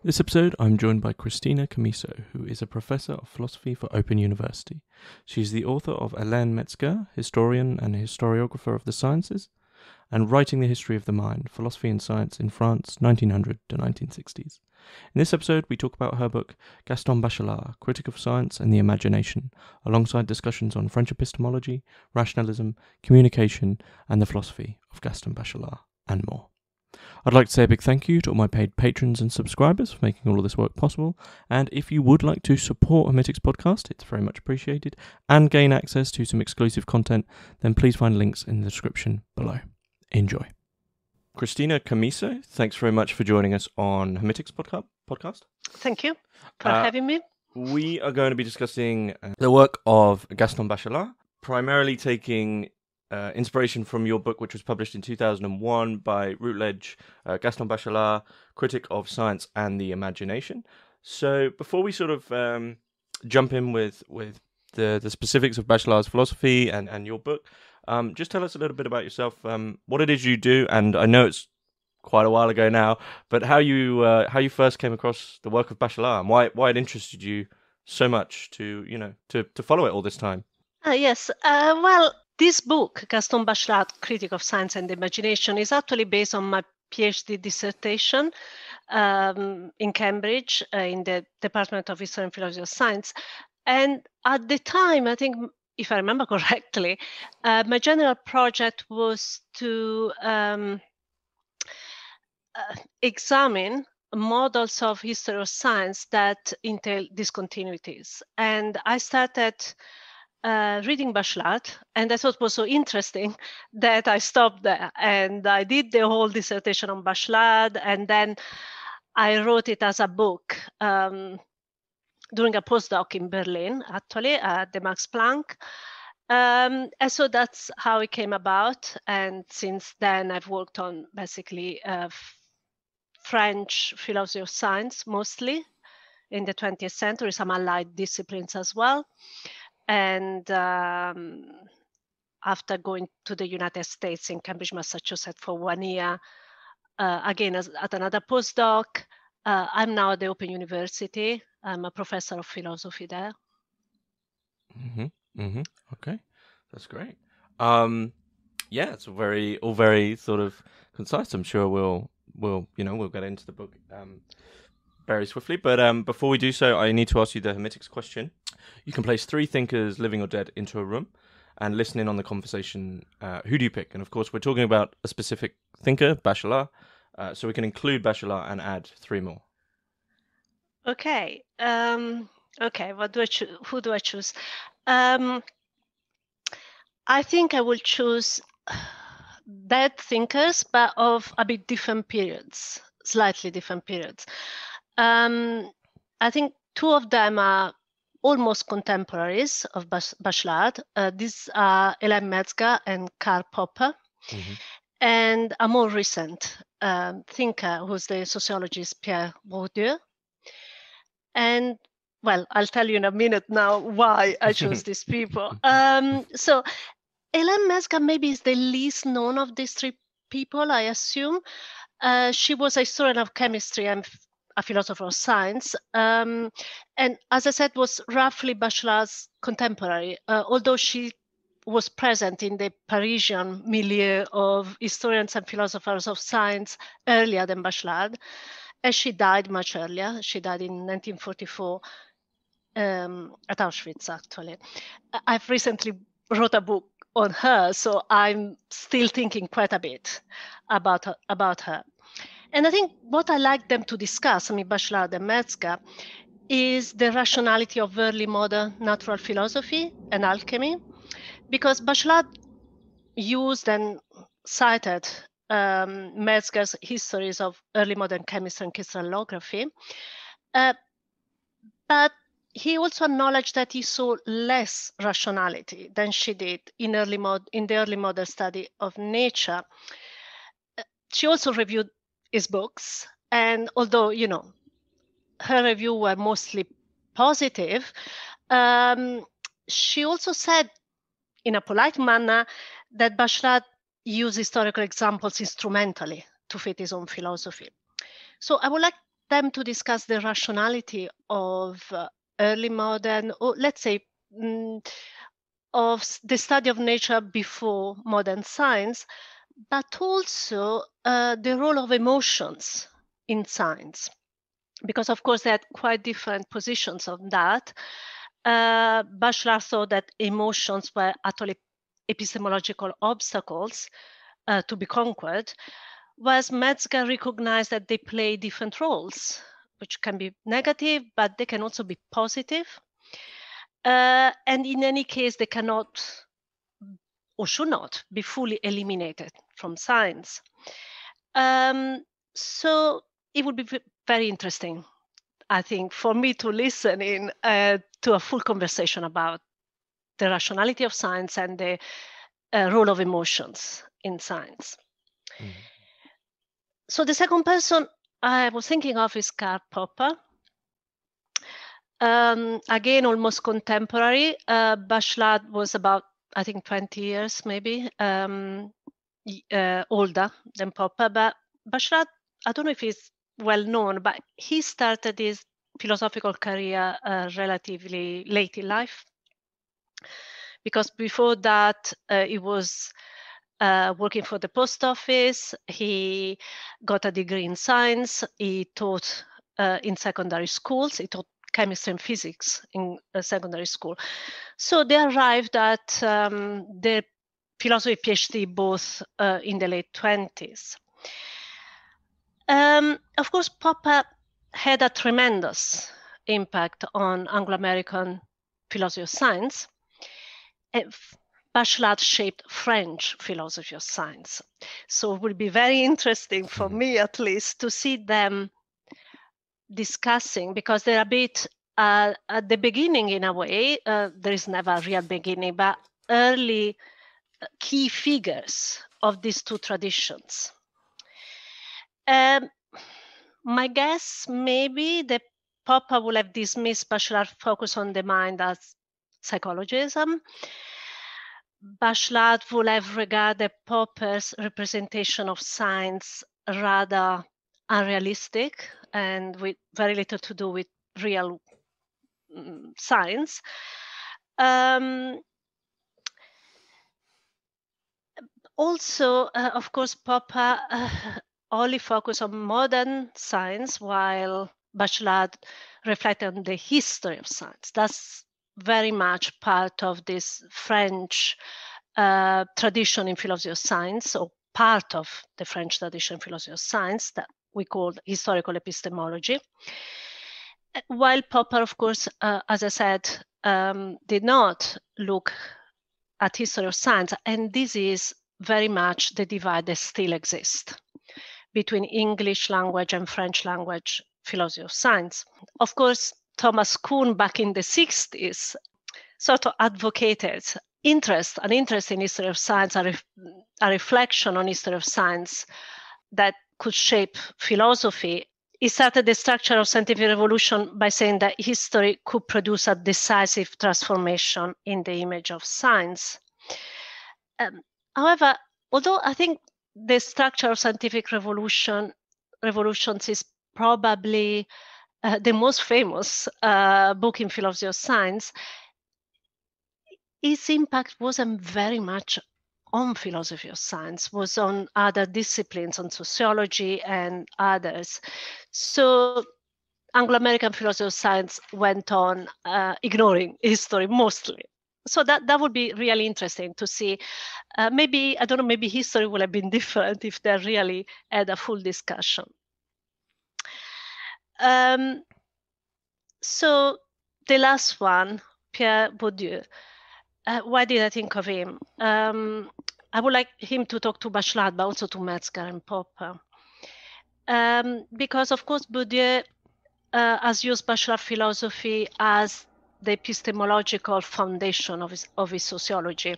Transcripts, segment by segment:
This episode, I'm joined by Cristina Chimisso, who is a professor of philosophy for Open University. She's the author of Hélène Metzger, historian and historiographer of the sciences, and Writing the History of the Mind, Philosophy and Science in France, 1900 to 1960s. In this episode, we talk about her book, Gaston Bachelard, Critic of Science and the Imagination, alongside discussions on French epistemology, rationalism, communication, and the philosophy of Gaston Bachelard, and more. I'd like to say a big thank you to all my paid patrons and subscribers for making all of this work possible, and if you would like to support Hermitix podcast, it's very much appreciated, and gain access to some exclusive content, then please find links in the description below. Enjoy. Cristina Chimisso, thanks very much for joining us on Hermitix podcast. Thank you for having me. We are going to be discussing the work of Gaston Bachelard, primarily taking inspiration from your book, which was published in 2001 by Routledge, Gaston Bachelard, Critic of Science and the Imagination. So before we sort of jump in with the specifics of Bachelard's philosophy and your book, just tell us a little bit about yourself, what it is you do, and I know it's quite a while ago now, but how you first came across the work of Bachelard and why it interested you so much to follow it all this time. Yes. Well, this book, Gaston Bachelard, Critic of Science and the Imagination, is actually based on my PhD dissertation in Cambridge in the Department of History and Philosophy of Science. And at the time, I think, if I remember correctly, my general project was to examine models of history of science that entail discontinuities. And I started reading Bachelard, and I thought it was so interesting that I stopped there. And I did the whole dissertation on Bachelard, and then I wrote it as a book during a postdoc in Berlin, actually, at the Max Planck. And so that's how it came about. And since then, I've worked on basically French philosophy of science, mostly in the 20th century, some allied disciplines as well. And after going to the United States in Cambridge, Massachusetts for 1 year, again at another postdoc, I'm now at the Open University. I'm a professor of philosophy there. Okay, that's great. Yeah, it's all very sort of concise. I'm sure we'll get into the book very swiftly. But before we do so, I need to ask you the Hermitix question. You can place 3 thinkers, living or dead, into a room and listen in on the conversation. Who do you pick? And of course, we're talking about a specific thinker, Bachelard, so we can include Bachelard and add 3 more. Okay. What do I choose? Who do I choose? I think I will choose dead thinkers, but of a bit different periods, slightly different periods. I think 2 of them are almost contemporaries of Bachelard. These are Hélène Metzger and Karl Popper. And a more recent thinker, who's the sociologist Pierre Bourdieu. And, well, I'll tell you in a minute now why I chose these people. So Hélène Metzger maybe is the least known of these 3 people, I assume. She was a historian of chemistry and a philosopher of science, and as I said, was roughly Bachelard's contemporary, although she was present in the Parisian milieu of historians and philosophers of science earlier than Bachelard, as she died much earlier. She died in 1944 at Auschwitz, actually. I've recently wrote a book on her, so I'm still thinking quite a bit about her. And I think what I like them to discuss, Bachelard and Metzger, is the rationality of early modern natural philosophy and alchemy, because Bachelard used and cited Metzger's histories of early modern chemistry and crystallography, but he also acknowledged that he saw less rationality than she did in the early modern study of nature. She also reviewed his books, and although her review were mostly positive, she also said in a polite manner that Bachelard used historical examples instrumentally to fit his own philosophy. So I would like them to discuss the rationality of early modern, or let's say, of the study of nature before modern science, but also the role of emotions in science. Because, of course, they had quite different positions on that. Bachelard thought that emotions were actually epistemological obstacles to be conquered, whereas Metzger recognized that they play different roles, which can be negative, but they can also be positive. And in any case, they cannot or should not be fully eliminated from science. So it would be very interesting, I think, for me to listen in to a full conversation about the rationality of science and the role of emotions in science. So the second person I was thinking of is Karl Popper. Again, almost contemporary. Bachelard was about, I think, 20 years maybe older than Popper. But Bachelard, I don't know if he's well known, but he started his philosophical career relatively late in life. Because before that, he was working for the post office. He got a degree in science. He taught in secondary schools. He taught chemistry and physics in secondary school. So they arrived at the philosophy PhD both in the late 20s. Of course, Popper had a tremendous impact on Anglo-American philosophy of science. Bachelard shaped French philosophy of science. So it will be very interesting for me, at least, to see them discussing, because they're a bit at the beginning in a way. There is never a real beginning, but early key figures of these two traditions. My guess, maybe that Popper would have dismissed Bachelard's focus on the mind as psychologism. Bachelard would have regarded Popper's representation of science rather unrealistic and with very little to do with real science. Also, of course, Popper only focused on modern science, while Bachelard reflected on the history of science. That's very much part of this French tradition in philosophy of science, or part of the French tradition in philosophy of science that we call historical epistemology. While Popper, of course, as I said, did not look at history of science, and this is very much the divide that still exists between English language and French language philosophy of science. Of course, Thomas Kuhn back in the 60s sort of advocated an interest in history of science, a reflection on history of science that could shape philosophy. He started the structure of scientific revolution by saying that history could produce a decisive transformation in the image of science. However, although I think the structure of scientific revolutions is probably the most famous book in philosophy of science, its impact wasn't very much on philosophy of science, was on other disciplines, on sociology and others. So Anglo-American philosophy of science went on ignoring history mostly. So that would be really interesting to see. Maybe, I don't know, maybe history would have been different if they really had a full discussion. So the last one, Pierre Bourdieu. Why did I think of him? I would like him to talk to Bachelard, but also to Metzger and Popper. Because, of course, Bourdieu has used Bachelard philosophy as the epistemological foundation of his sociology.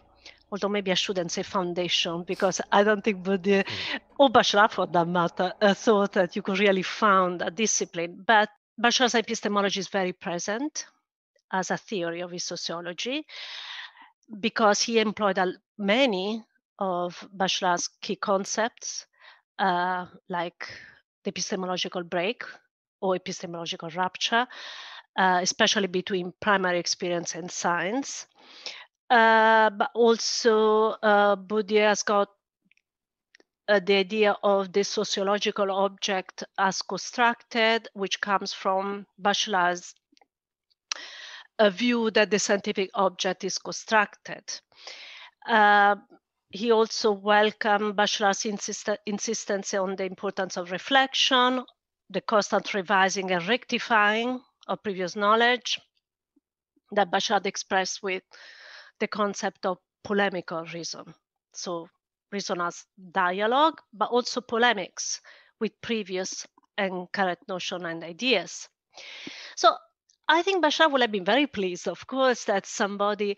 Although maybe I shouldn't say foundation, because I don't think Bourdieu, or Bachelard for that matter, thought that you could really found a discipline. But Bachelard's epistemology is very present as a theory of his sociology, because he employed many of Bachelard's key concepts, like the epistemological break, or epistemological rupture, especially between primary experience and science. But also Bourdieu has got the idea of the sociological object as constructed, which comes from Bachelard's view that the scientific object is constructed. He also welcomed Bachelard's insistence on the importance of reflection, the constant revising and rectifying of previous knowledge that Bachelard expressed with the concept of polemical reason. So reason as dialogue, but also polemics with previous and current notion and ideas. So I think Bachelard would have been very pleased, of course, that somebody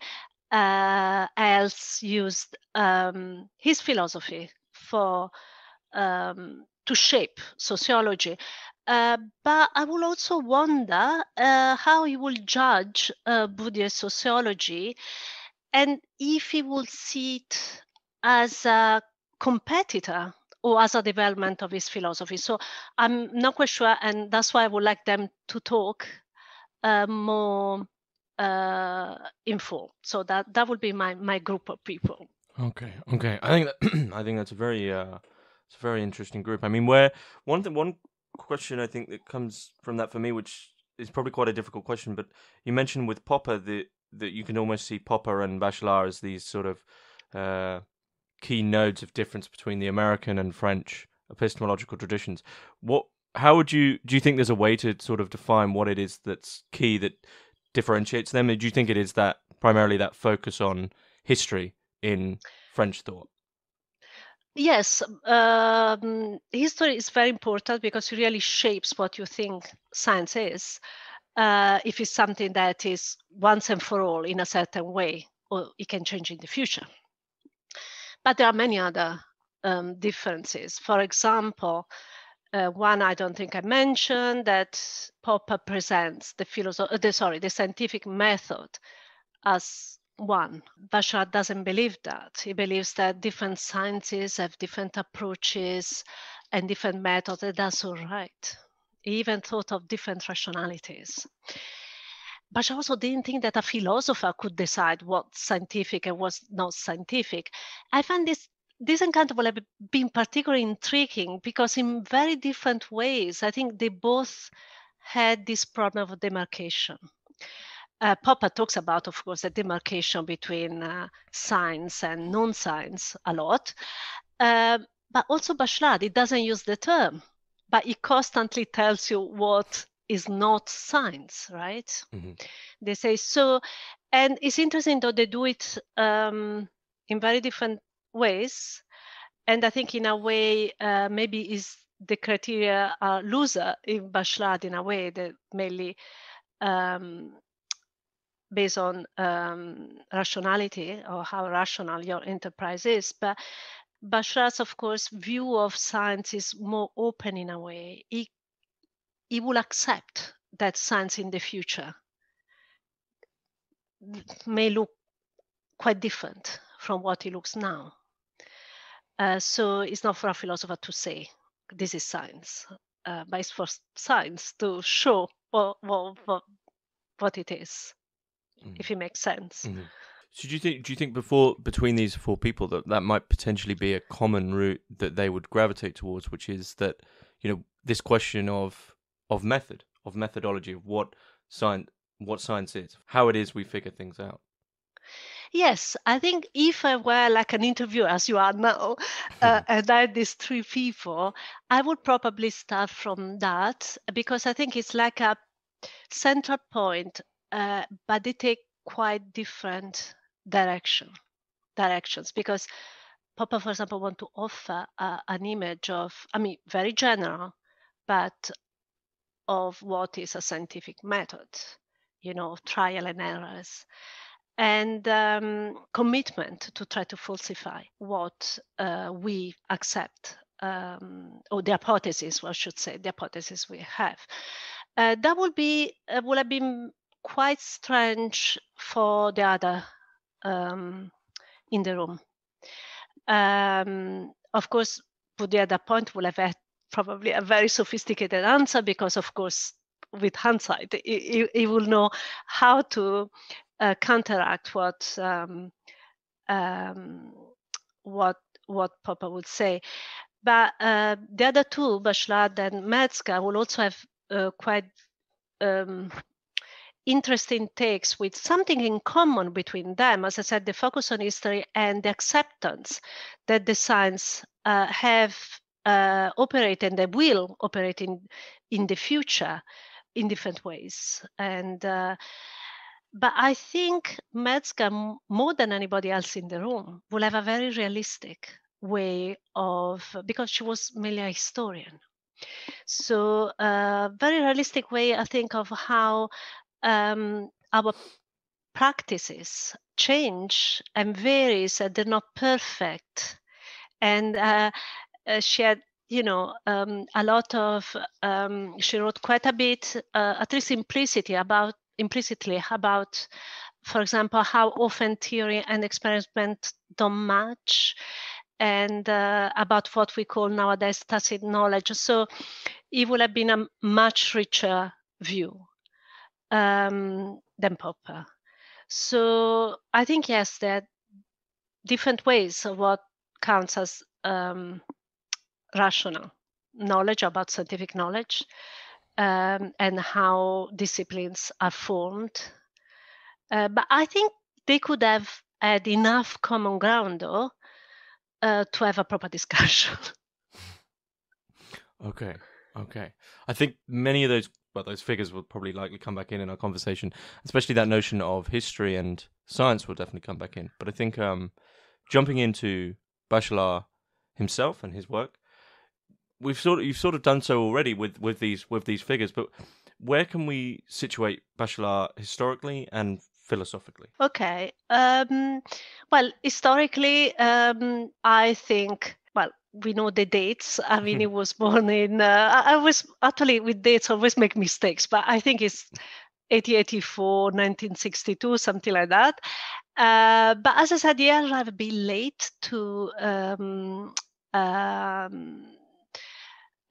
else used his philosophy for to shape sociology. But I will also wonder how he will judge Bourdieu's sociology, and if he will see it as a competitor or as a development of his philosophy. So I'm not quite sure, and that's why I would like them to talk more informed. So that would be my group of people. Okay. I think that I think that's a very interesting group. I mean, where one question I think that comes from that for me, which is probably quite a difficult question, but you mentioned with Popper that you can almost see Popper and Bachelard as these sort of key nodes of difference between the American and French epistemological traditions. Do you think there's a way to sort of define what it is that's key that differentiates them? Do you think it is that primarily that focus on history in French thought? Yes, history is very important because it really shapes what you think science is. If it's something that is once and for all in a certain way, or it can change in the future. But there are many other differences. For example, one I don't think I mentioned, that Popper presents the scientific method as one. Bachelard doesn't believe that. He believes that different sciences have different approaches and different methods, and that's all right. He even thought of different rationalities. Bachelard also didn't think that a philosopher could decide what's scientific and what's not scientific. I find this encounter will have been particularly intriguing because in very different ways, I think they both had this problem of demarcation. Popper talks about, of course, the demarcation between science and non-science a lot. But also Bachelard, he doesn't use the term, but he constantly tells you what is not science, right? Mm-hmm. They say so. And it's interesting though they do it in very different ways. And I think in a way, maybe is the criteria are looser in Bachelard in a way that mainly based on rationality or how rational your enterprise is. But Bachelard's, of course, view of science is more open in a way. He will accept that science in the future may look quite different from what it looks now. So it's not for a philosopher to say, this is science, but it's for science to show what it is. If it makes sense. Mm-hmm. So do you think between these four people that might potentially be a common route that they would gravitate towards, which is that, this question of methodology, of what science is, how it is we figure things out? Yes, I think if I were like an interviewer, as you are now, and I had these three people, I would probably start from that because I think it's like a central point, but they take quite different directions. Because Popper, for example, want to offer an image of, very general, but of what is a scientific method, trial and errors. And commitment to try to falsify what we accept, or the hypothesis, I should say, the hypothesis we have. That would have been quite strange for the other in the room. Of course, Bourdieu at that point would have had probably a very sophisticated answer, because of course, with hindsight, he will know how to counteract what Popper would say. But the other two, Bachelard and Metzger, will also have quite interesting takes with something in common between them. As I said, the focus on history and the acceptance that the science have operate and they will operate in the future in different ways. And but I think Metzger, more than anybody else in the room, will have a very realistic way of, because she was mainly a historian. So very realistic way, I think, of how our practices change and varies, and they're not perfect. And she had, a lot of, she wrote quite a bit, at least implicitly about, for example, how often theory and experiment don't match, and about what we call nowadays tacit knowledge. So it would have been a much richer view than Popper. So I think, yes, there are different ways of what counts as rational knowledge about scientific knowledge, and how disciplines are formed. But I think they could have had enough common ground, though, to have a proper discussion. Okay. I think many of those figures will probably likely come back in our conversation, especially that notion of history and science will definitely come back in. But I think jumping into Bachelard himself and his work, you've sort of done so already with these figures. But where can we situate Bachelard historically and philosophically? Okay. Well, historically, I think, well, we know the dates. I mean, he was born in, I was actually with dates always make mistakes, but I think it's 1884, 1962, something like that. But as I said, he arrived a bit late to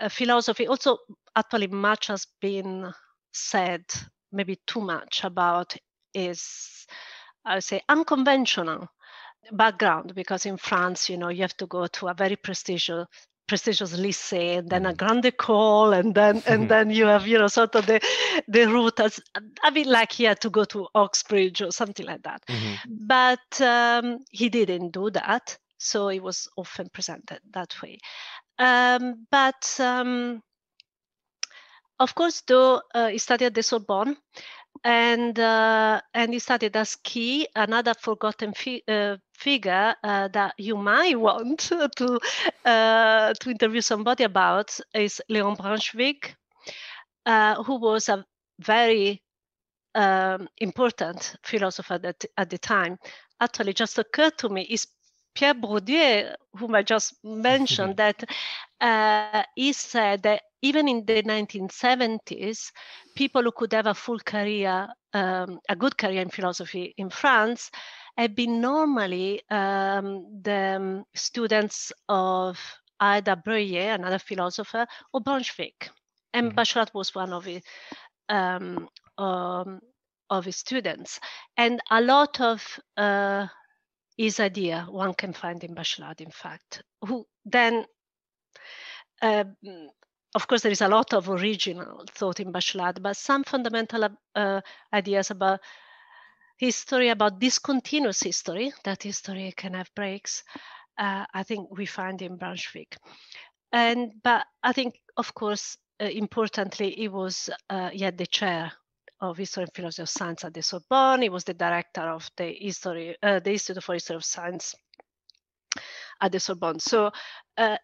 philosophy. Also, actually, much has been said, maybe too much, about his, I would say, unconventional background, because in France, you have to go to a very prestigious lycée, and then a grande école, and then you have, sort of the route as a bit like he had to go to Oxbridge or something like that. But he didn't do that, so he was often presented that way. But of course, though, he studied at the Sorbonne, and he studied as Key, another forgotten figure that you might want to interview somebody about, is Léon Branchevig, who was a very important philosopher at the time. Actually, just occurred to me is Pierre Bourdieu, whom I just mentioned, that he said that even in the 1970s, people who could have a full career, a good career in philosophy in France, had been normally the students of either Breuer, another philosopher, or Branchevig. And Bachelard was one of his students. And a lot of his idea one can find in Bachelard, in fact, who then, of course, there is a lot of original thought in Bachelard, but some fundamental ideas about history, about discontinuous history, that history can have breaks, I think we find in Branchevig. But I think, of course, importantly, he was the chair of History and Philosophy of Science at the Sorbonne. He was the director of the Institute for History of Science at the Sorbonne. So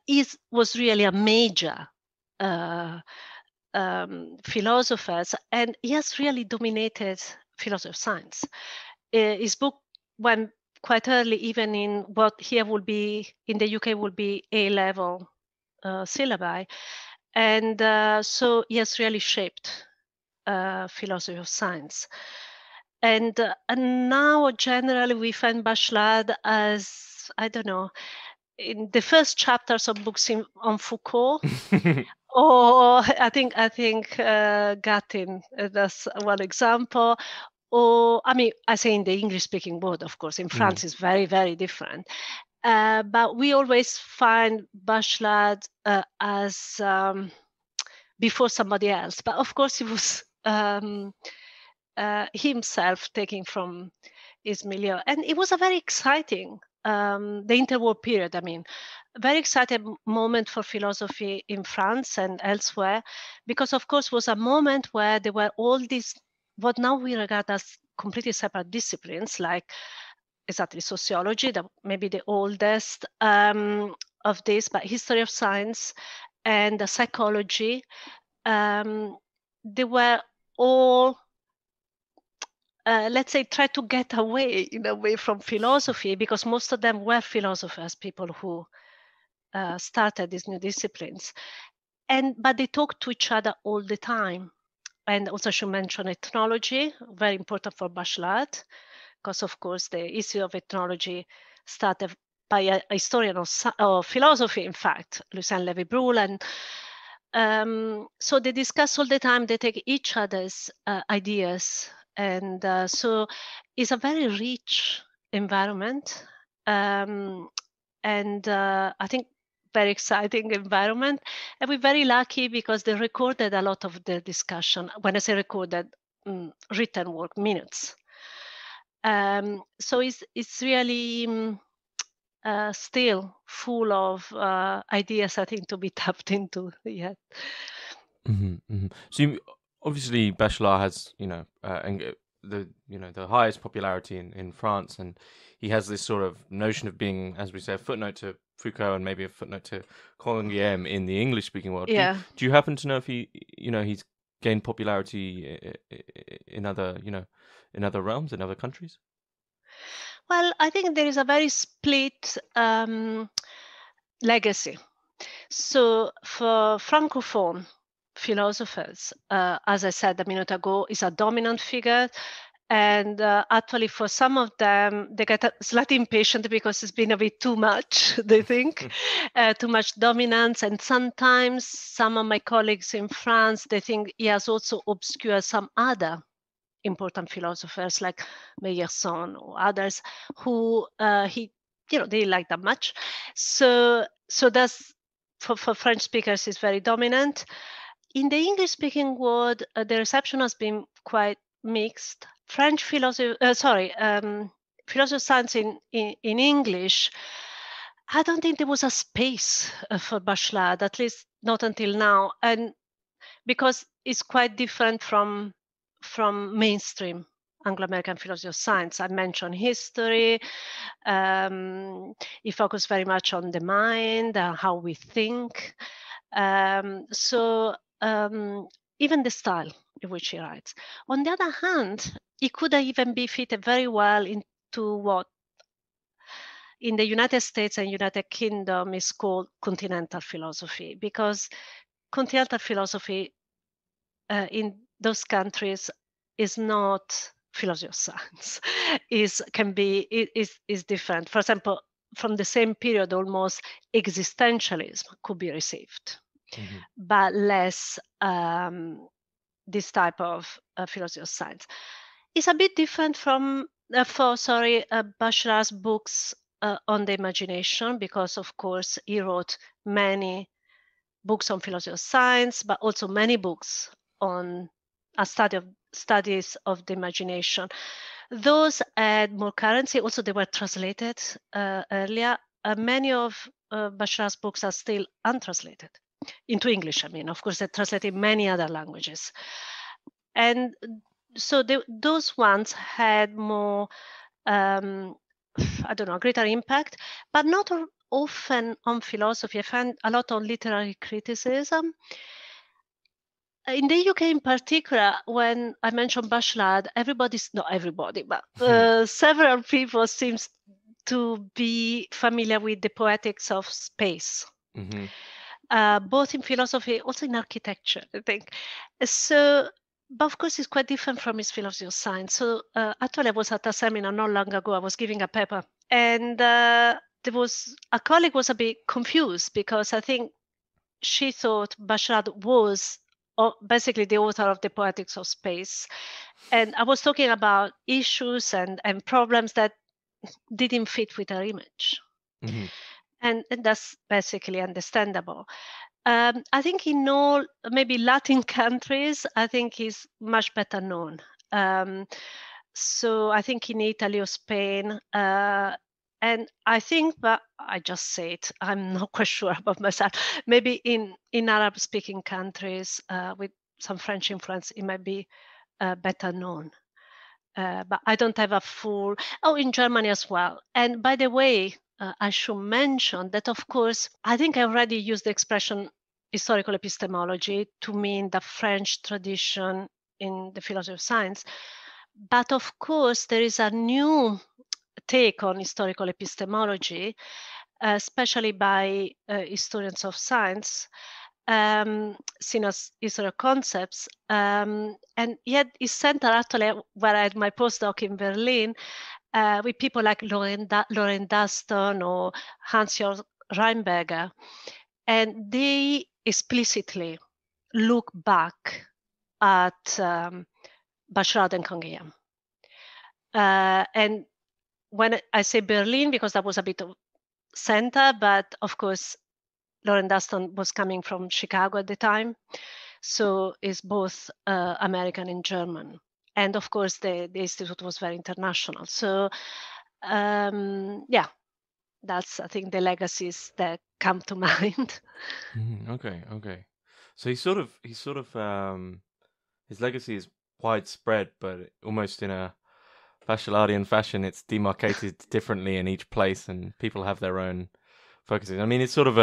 he was really a major philosopher, and he has really dominated philosophy of science. His book went quite early, even in what here would be, in the UK, would be A-level syllabi. And so he has really shaped philosophy of science. And now generally we find Bachelard as, I don't know, in the first chapters of books on Foucault. Or I think Gattin, that's one example. Or I mean, I say in the English-speaking world, of course. In France, it's very, very different. But we always find Bachelard as before somebody else. But of course, he was himself taking from his milieu, and it was a very exciting. The interwar period, I mean, a very exciting moment for philosophy in France and elsewhere, because of course was a moment where there were all these, what now we regard as completely separate disciplines, like exactly sociology, that maybe the oldest of this, but history of science and psychology. They were all let's say, try to get away in a way from philosophy, because most of them were philosophers, people who started these new disciplines. But they talked to each other all the time. And also I should mention ethnology, very important for Bachelard, because of course the issue of ethnology started by a historian of philosophy, in fact, Lucien Lévy-Bruhl. And so they discuss all the time, they take each other's ideas. And so it's a very rich environment, and I think very exciting environment. And we're very lucky because they recorded a lot of the discussion. When I say recorded, written work, minutes. So it's really still full of ideas, I think, to be tapped into yet. So obviously Bachelard has, the highest popularity in France, and he has this sort of notion of being, as we say, a footnote to Foucault and maybe a footnote to Canguilhem in the English-speaking world. Yeah. Do you happen to know if he's gained popularity in other, in other realms, in other countries? Well, I think there is a very split legacy. So for Francophone philosophers, as I said a minute ago, is a dominant figure. And actually, for some of them, they get slightly impatient because it's been a bit too much, they think, too much dominance. And sometimes some of my colleagues in France, they think he has also obscured some other important philosophers like Meyerson or others who he didn't like that much. So that's for French speakers is very dominant. In the English-speaking world, the reception has been quite mixed. French philosophy of science in English, I don't think there was a space for Bachelard, at least not until now, and because it's quite different from mainstream Anglo-American philosophy of science. I mentioned history. He focused very much on the mind, how we think. Even the style in which he writes. On the other hand, he could even be fitted very well into what in the United States and United Kingdom is called continental philosophy, because continental philosophy in those countries is not philosophy of science. is different. For example, from the same period, almost existentialism could be received, but less this type of philosophy of science. It's a bit different from Bachelard's books on the imagination, because of course he wrote many books on philosophy of science, but also many books on studies of the imagination. Those had more currency. Also, they were translated earlier. Many of Bachelard's books are still untranslated into English. I mean, of course, they're translated in many other languages. And so those ones had more, greater impact, but not often on philosophy. I find a lot on literary criticism. In the UK in particular, when I mentioned Bachelard, not everybody, but several people seems to be familiar with the poetics of space, both in philosophy, also in architecture, I think. So, but of course, it's quite different from his philosophy of science. So actually, I was at a seminar not long ago. I was giving a paper, and a colleague was a bit confused because I think she thought Bachelard was basically the author of the Poetics of Space. And I was talking about issues and problems that didn't fit with her image. Mm-hmm. And that's basically understandable. I think in all, maybe Latin countries, I think he's much better known. So I think in Italy or Spain, and I think, but I just say it, I'm not quite sure about myself. Maybe in Arab-speaking countries with some French influence, it might be better known. But I don't have a full, in Germany as well. And by the way, I should mention that, of course, I think I already used the expression historical epistemology to mean the French tradition in the philosophy of science. But of course, there is a new take on historical epistemology, especially by historians of science, seen as historical concepts, and yet is centered actually where I had my postdoc in Berlin with people like Lauren Daston or Hans-Jörg Reinberger, and they explicitly look back at Bachelard and Conguillem. And when I say Berlin, because that was a bit of center, but of course, Lauren Daston was coming from Chicago at the time. So it's both American and German. And of course, the institute was very international. So yeah, that's, I think, the legacies that come to mind. Okay. So he's sort of his legacy is widespread, but almost in a Bachelardian fashion, it's demarcated differently in each place, and people have their own focuses. I mean, it's sort of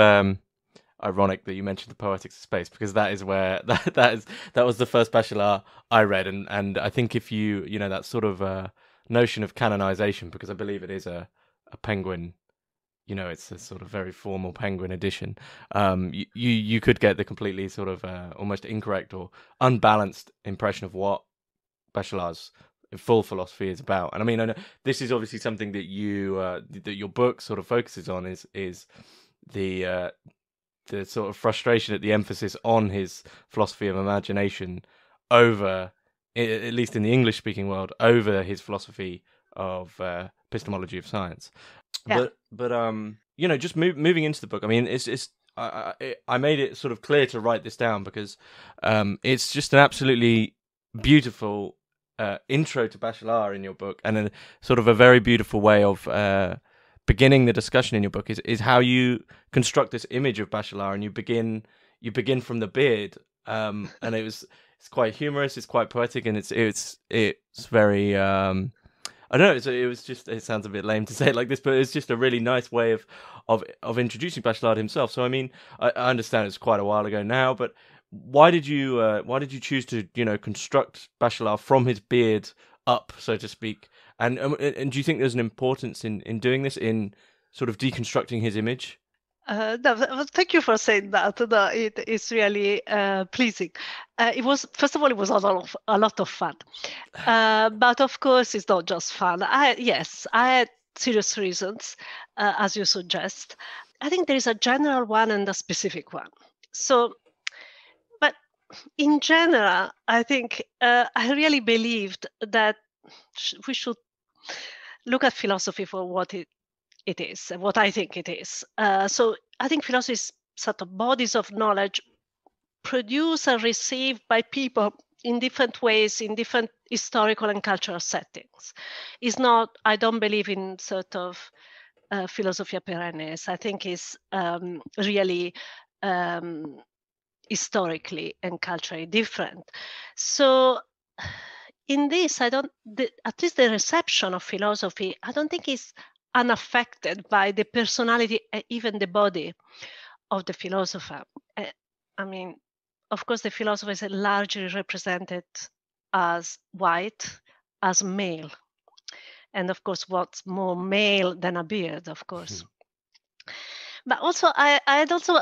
ironic that you mentioned the Poetics of Space, because that is where that was the first Bachelard I read, and I think if you know that sort of notion of canonization, because I believe it is a Penguin. You know, it's a sort of very formal Penguin edition. You could get the completely sort of almost incorrect or unbalanced impression of what Bachelard's full philosophy is about. And I mean, I know this is obviously something that that your book sort of focuses on is the sort of frustration at the emphasis on his philosophy of imagination over, at least in the English-speaking world, over his philosophy of epistemology of science. Yeah. But you know, just moving into the book, I mean, I made it sort of clear to write this down because it's just an absolutely beautiful intro to Bachelard in your book, and a sort of a very beautiful way of beginning the discussion in your book is how you construct this image of Bachelard, and you begin from the beard, and it's quite humorous, it's quite poetic, and it's very I don't know. It sounds a bit lame to say it like this, but it's just a really nice way of introducing Bachelard himself. So I mean, I understand it's quite a while ago now, but why did you choose to construct Bachelard from his beard up, so to speak? And do you think there's an importance in doing this, in sort of deconstructing his image? No, thank you for saying that. No, it is really pleasing. It was, first of all, it was a lot of fun. But of course, it's not just fun. I had serious reasons, as you suggest. I think there is a general one and a specific one. So, but in general, I think I really believed that we should look at philosophy for what it is, what I think it is. So I think philosophy is sort of bodies of knowledge produced and received by people in different ways, in different historical and cultural settings. It's not, I don't believe in sort of philosophia perennis. I think it's really historically and culturally different. So in this, at least the reception of philosophy, I don't think it's unaffected by the personality, even the body of the philosopher. I mean, of course, the philosopher is largely represented as white, as male. And of course, what's more male than a beard, of course. But also, I had also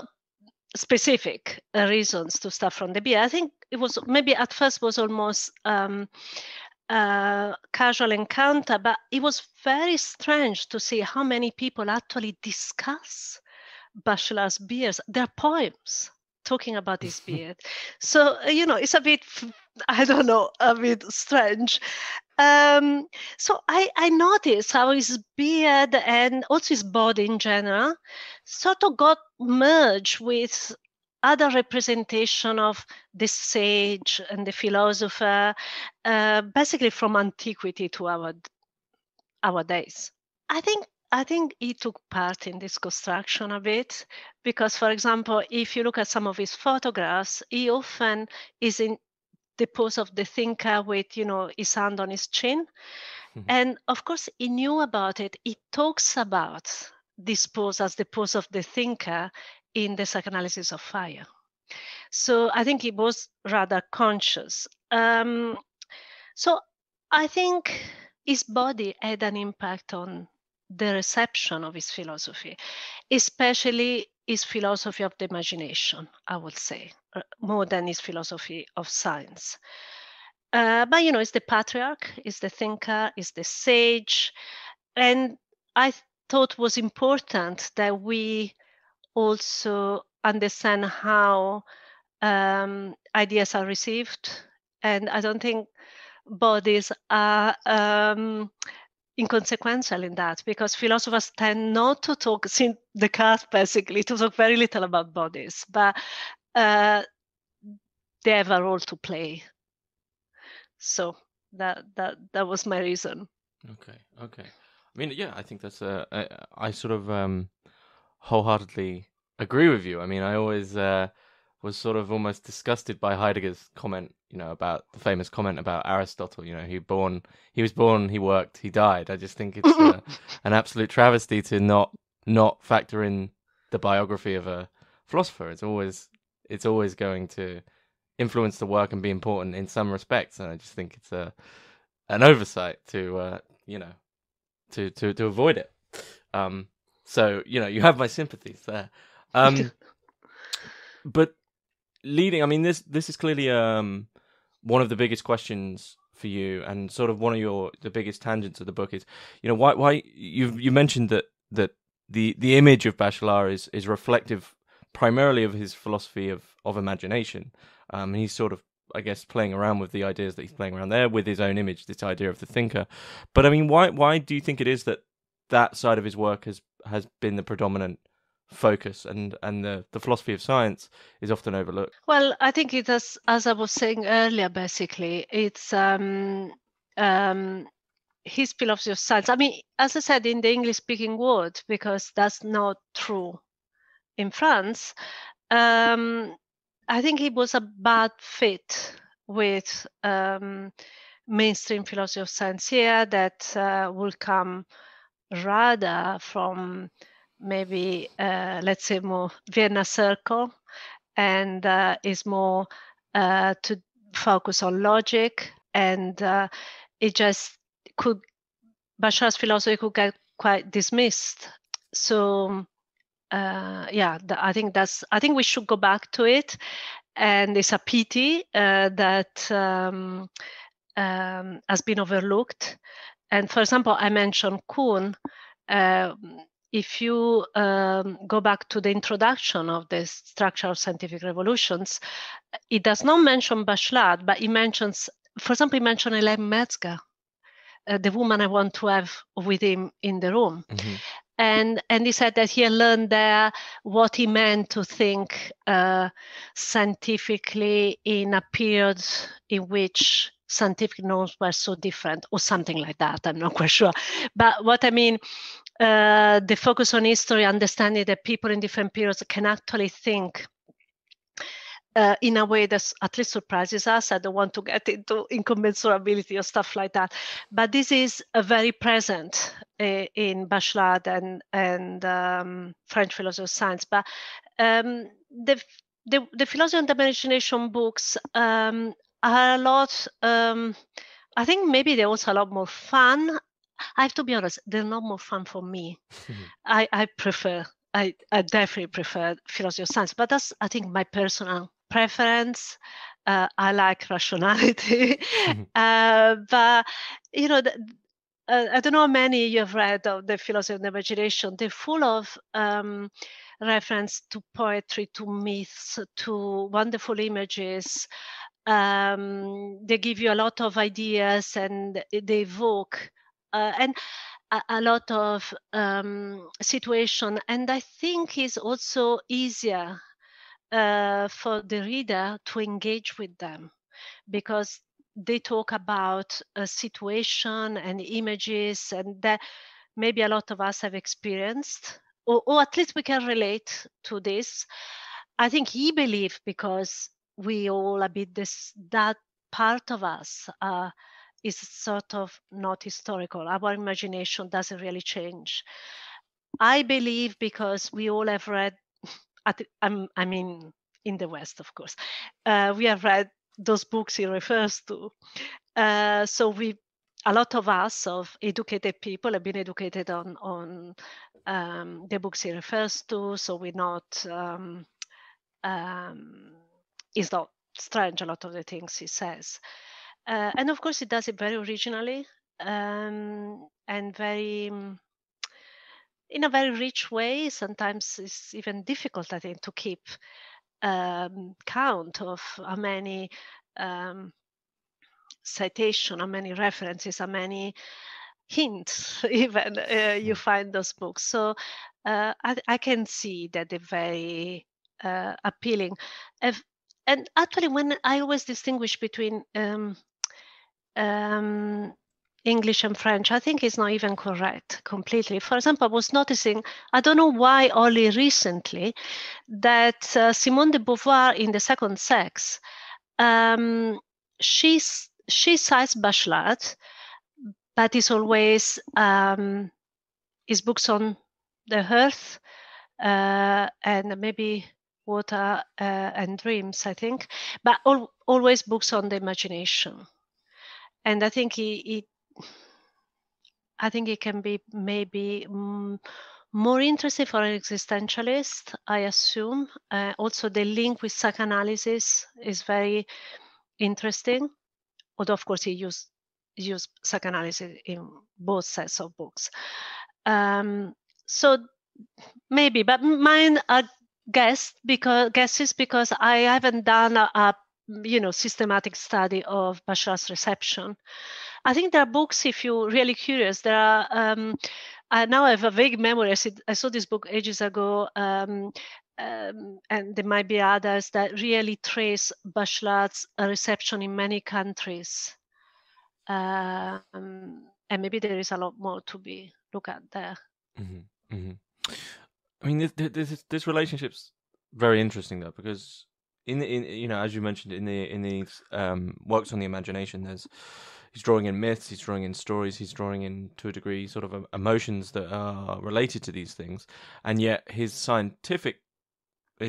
specific reasons to start from the beard. I think it was maybe at first was almost casual encounter, but it was very strange to see how many people actually discuss Bachelard's beards, their poems talking about his beard. So, it's a bit, I don't know, a bit strange. So I noticed how his beard and also his body in general sort of got merged with other representation of the sage and the philosopher, basically from antiquity to our days. I think he took part in this construction a bit because, for example, if you look at some of his photographs, he often is in the pose of the thinker with, his hand on his chin. And of course, he knew about it. He talks about this pose as the pose of the thinker in the psychoanalysis of fire. So I think he was rather conscious. So I think his body had an impact on the reception of his philosophy, especially his philosophy of the imagination, I would say, more than his philosophy of science. But, it's the patriarch, it's the thinker, it's the sage. And I thought was important that we also understand how ideas are received. And I don't think bodies are inconsequential in that, because philosophers tend not to talk, since Descartes basically, to talk very little about bodies, but they have a role to play. So that was my reason. Okay. I mean, yeah, I think that's I sort of wholeheartedly agree with you. I mean, I always was sort of almost disgusted by Heidegger's comment, about the famous comment about Aristotle. He was born, he worked, he died. I just think it's an absolute travesty to not factor in the biography of a philosopher. It's always going to influence the work and be important in some respects, and I just think it's an oversight to to avoid it. So you have my sympathies there. But leading, I mean, this is clearly one of the biggest questions for you, and sort of one of the biggest tangents of the book is, why you mentioned that the image of Bachelard is reflective primarily of his philosophy of imagination. He's sort of, I guess, playing around with the ideas that he's playing around there with his own image, this idea of the thinker. But I mean, why do you think it is that side of his work has been the predominant focus, and the philosophy of science is often overlooked? Well, I think it is, as I was saying earlier, basically, it's his philosophy of science. I mean, as I said, in the English-speaking world, because that's not true in France, I think it was a bad fit with mainstream philosophy of science here that will come rather from maybe, let's say, more Vienna Circle, and is more to focus on logic, and it just Bachelard's philosophy could get quite dismissed. So I think we should go back to it, and it's a pity that has been overlooked. And for example, I mentioned Kuhn. If you go back to the introduction of the Structure of Scientific Revolutions, it does not mention Bachelard, but it mentions, for example, he mentioned Hélène Metzger, the woman I want to have with him in the room. Mm-hmm. And he said that he learned there what he meant to think scientifically in a period in which scientific norms were so different, or something like that. I'm not quite sure. But what I mean, the focus on history, understanding that people in different periods can actually think in a way that at least surprises us. I don't want to get into incommensurability or stuff like that, but this is very present in Bachelard and French philosophy of science. But the philosophy and the imagination books are a lot. I think maybe they're also a lot more fun. I have to be honest; they're not more fun for me. I definitely prefer philosophy of science, but that's, I think, my personal preference. I like rationality. But, I don't know how many you have read of the philosophy of the imagination. They're full of reference to poetry, to myths, to wonderful images. They give you a lot of ideas, and they evoke and a lot of situation. And I think it's also easier for the reader to engage with them, because they talk about a situation and images, and that maybe a lot of us have experienced, or at least we can relate to this. I think he believed, because we all a bit that part of us is sort of not historical. Our imagination doesn't really change. I believe because we all have read, I mean, in the West, of course, we have read those books he refers to. So a lot of us, of educated people, have been educated on the books he refers to. So we're not, it's not strange, a lot of the things he says. And of course, he does it very originally and very, in a very rich way. Sometimes it's even difficult, I think, to keep count of how many citation, how many references, how many hints even you find those books. So I can see that they're very appealing. And actually, when I always distinguish between English and French, I think it's not even correct completely. For example, I was noticing, I don't know why, only recently, that Simone de Beauvoir in The Second Sex, she cites Bachelard, but it's always his books on the earth and maybe water and dreams, I think, but always books on the imagination. And I think it can be maybe more interesting for an existentialist, I assume. Also, the link with psychoanalysis is very interesting, although of course he used psychoanalysis in both sets of books. So maybe, but mine are guesses because I haven't done a systematic study of Bachelard's reception. I think there are books, if you're really curious, there are, I now have a vague memory. I saw this book ages ago, and there might be others that really trace Bachelard's reception in many countries. And maybe there is a lot more to be looked at there. Mm-hmm. Mm-hmm. I mean, this relationship's very interesting though, because in as you mentioned, in these works on the imagination, he's drawing in myths, he's drawing in stories, he's drawing in, to a degree, sort of emotions that are related to these things, and yet his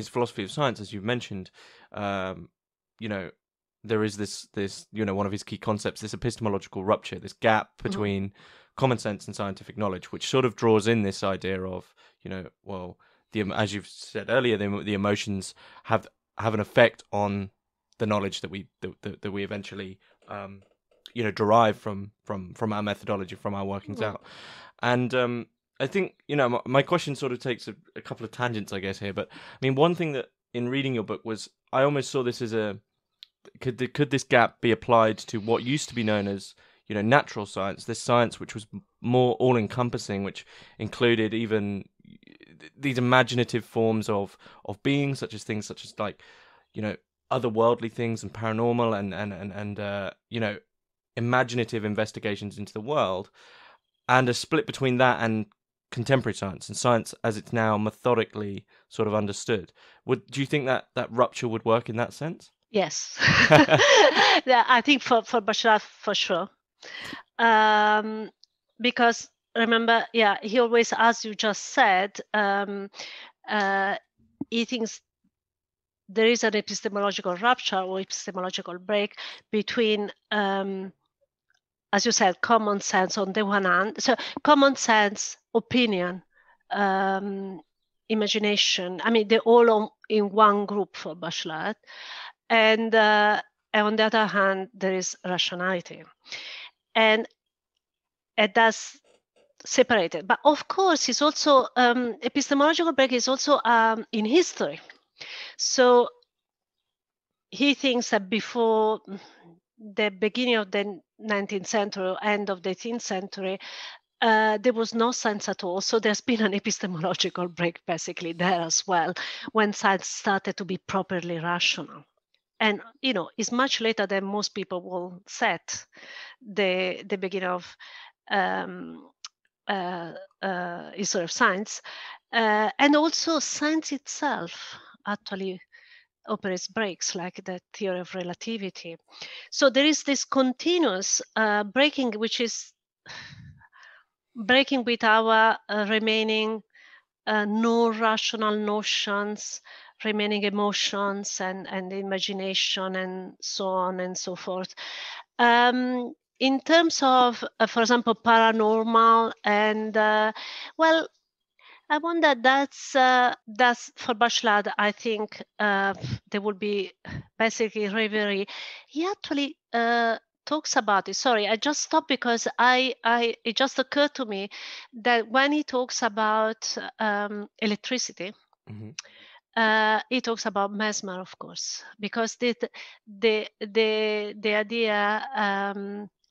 philosophy of science, as you've mentioned, there is this one of his key concepts, this epistemological rupture, this gap between common sense and scientific knowledge, which sort of draws in this idea of, as you've said earlier, the emotions have an effect on the knowledge that we eventually derive from our methodology, from our workings out. And I think my question sort of takes a couple of tangents, I guess, here. But I mean, one thing that in reading your book was, I almost saw this as could this gap be applied to what used to be known as natural science, this science which was more all-encompassing, which included even these imaginative forms of being, such as like otherworldly things and paranormal and imaginative investigations into the world, and a split between that and contemporary science and science as it's now methodically sort of understood. Do you think that rupture would work in that sense? Yes. Yeah, I think for Bachelard, for sure. Because remember, he always, as you just said, he thinks there is an epistemological rupture or epistemological break between, as you said, common sense on the one hand. So common sense, opinion, imagination. I mean, they're all in one group for Bachelard. And on the other hand, there is rationality. And that's separated. But of course, it's also epistemological break is also in history. So he thinks that before the beginning of the 19th century or end of the 18th century, there was no science at all. So there's been an epistemological break basically there as well, when science started to be properly rational. And, it's much later than most people will set the beginning of history of science. And also science itself actually operates breaks, like the theory of relativity. So there is this continuous breaking, which is breaking with our remaining no-rational notions, remaining emotions and imagination and so on and so forth. In terms of, for example, paranormal and, well, I wonder that's for Bachelard, I think there will be basically reverie. He actually talks about it. Sorry, I just stopped because it just occurred to me that when he talks about electricity, he talks about Mesmer, of course, because the idea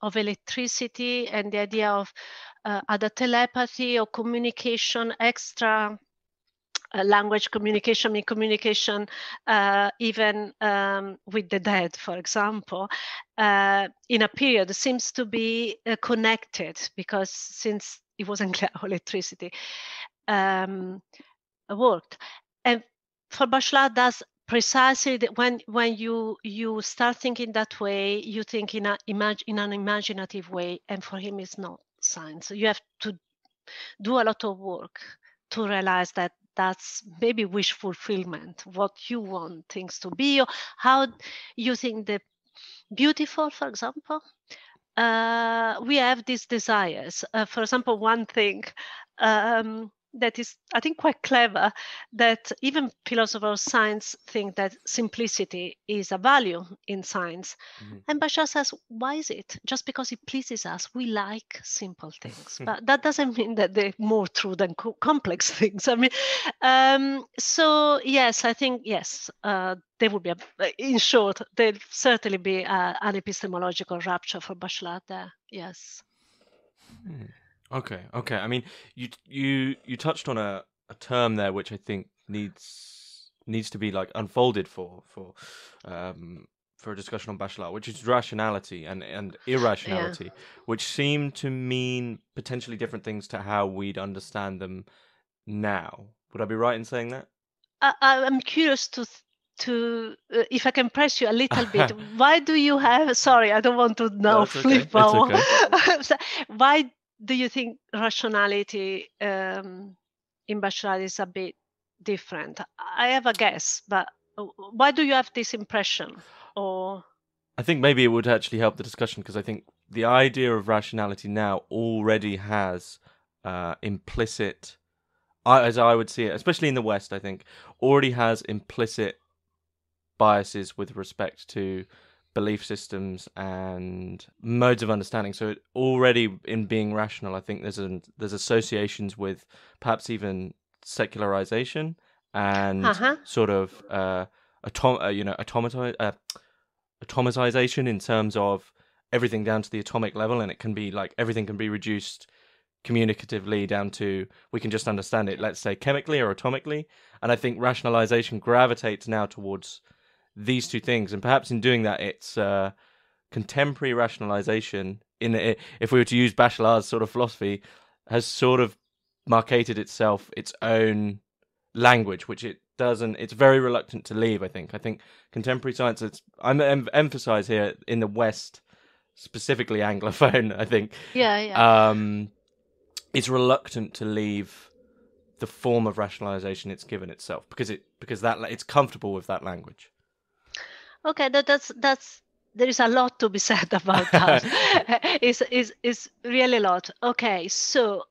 of electricity and the idea of either telepathy or communication, extra language communication, even with the dead, for example, in a period seems to be connected, because since it wasn't clear how electricity worked. And for Bachelard, that's precisely when you start thinking that way, you think in an imaginative way, and for him it's not science. So you have to do a lot of work to realize that that's maybe wish fulfillment, what you want things to be, or how you think the beautiful, for example. We have these desires. For example, one thing that is, I think, quite clever, that even philosophers of science think that simplicity is a value in science. And Bashar says, why is it? Just because it pleases us, we like simple things. But that doesn't mean that they're more true than complex things. I mean, so yes, I think, yes, there would be, in short, there'd certainly be an epistemological rupture for Bachelard there, yes. Okay. I mean, you touched on a term there which I think needs to be like unfolded for a discussion on Bachelard, which is rationality and irrationality, which seem to mean potentially different things to how we'd understand them now. Would I be right in saying that? I'm curious to if I can press you a little bit. Why do you have? Sorry, I don't want to now flip over. Why do you think rationality in Bachelard is a bit different? I have a guess, but why do you have this impression? Or I think maybe it would actually help the discussion, because I think the idea of rationality now already has implicit, as I would see it, especially in the West, I think, already has implicit biases with respect to belief systems and modes of understanding. So already in being rational, I think there's associations with perhaps even secularization and sort of atomization in terms of everything down to the atomic level, and it can be like everything can be reduced communicatively down to we can just understand it, let's say chemically or atomically. And I think rationalization gravitates now towards these two things, and perhaps in doing that, it's contemporary rationalization. If we were to use Bachelard's sort of philosophy, has sort of marketed itself its own language, which it doesn't. It's very reluctant to leave. I think contemporary science. I'm emphasize here in the West, specifically Anglophone. I think. It's reluctant to leave the form of rationalization it's given itself because it's comfortable with that language. Okay, that's there is a lot to be said about that. It's really a lot. Okay, so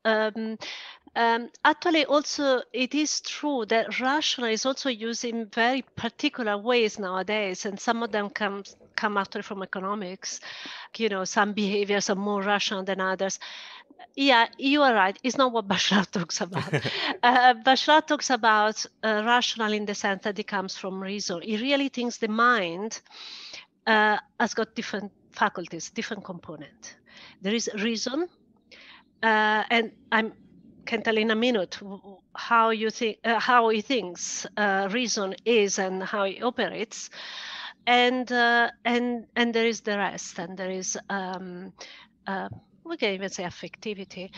Actually, also, it is true that rational is also used in very particular ways nowadays, and some of them come actually from economics. Some behaviors are more rational than others. Yeah, you are right. It's not what Bachelard talks about. Bachelard talks about rational in the sense that it comes from reason. He really thinks the mind has got different faculties, different component. There is reason, and I can tell in a minute how you think, how he thinks reason is and how he operates, and there is the rest, and there is we can even say affectivity,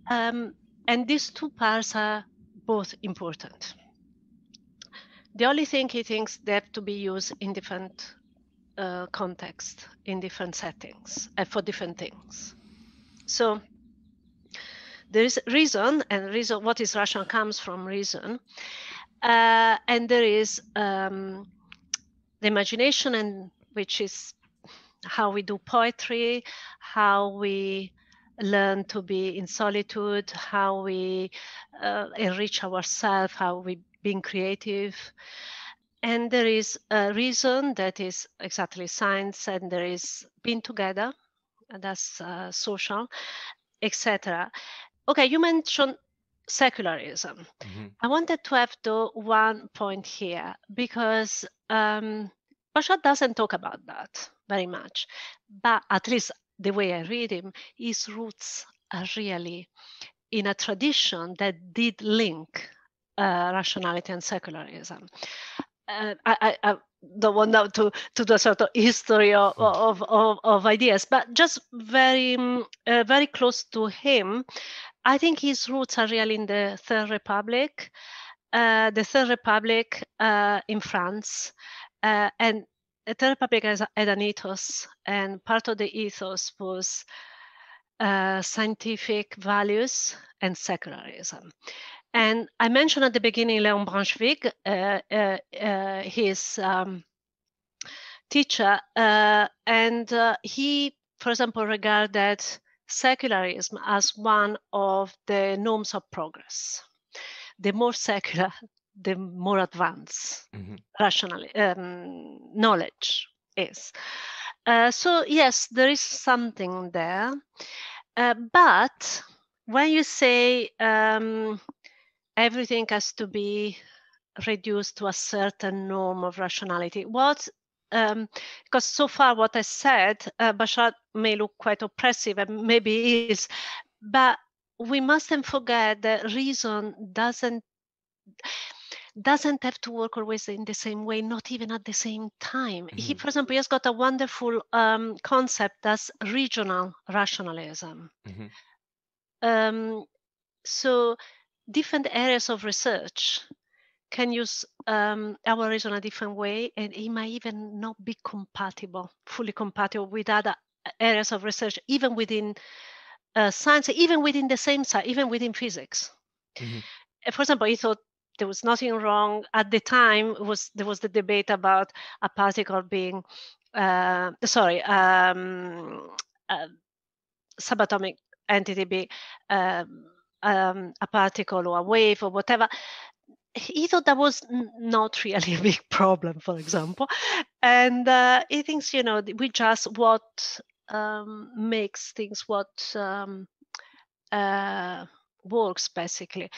and these two parts are both important. The only thing he thinks they have to be used in different contexts, in different settings, and for different things. So there is reason, and reason, what is rational comes from reason, and there is the imagination, and which is how we do poetry, how we learn to be in solitude, how we enrich ourselves, how we being creative. And there is a reason that is exactly science, and there is being together, and that's social, etc. Okay, you mentioned secularism. I wanted to have though one point here, because Bashar doesn't talk about that very much, but at least the way I read him, his roots are really in a tradition that did link rationality and secularism. I don't want now to do a sort of history of ideas, but just very very close to him. I think his roots are really in the Third Republic, in France, and the Third Republic had an ethos, and part of the ethos was scientific values and secularism. And I mentioned at the beginning Léon Branchevig, his teacher, and he, for example, regarded secularism as one of the norms of progress. The more secular, the more advanced rationally knowledge is. So yes, there is something there, but when you say everything has to be reduced to a certain norm of rationality, because so far what I said, Bashar may look quite oppressive, and maybe is, but we mustn't forget that reason doesn't have to work always in the same way, not even at the same time. He, for example, he has got a wonderful concept as regional rationalism. So different areas of research can use our reason a different way, and it might even not be fully compatible with other areas of research, even within science, even within the same science, even within physics. For example, he thought there was nothing wrong at the time. There was the debate about a particle being subatomic entity be a particle or a wave or whatever. He thought that was not really a big problem, for example. And he thinks, we just what makes things what works, basically.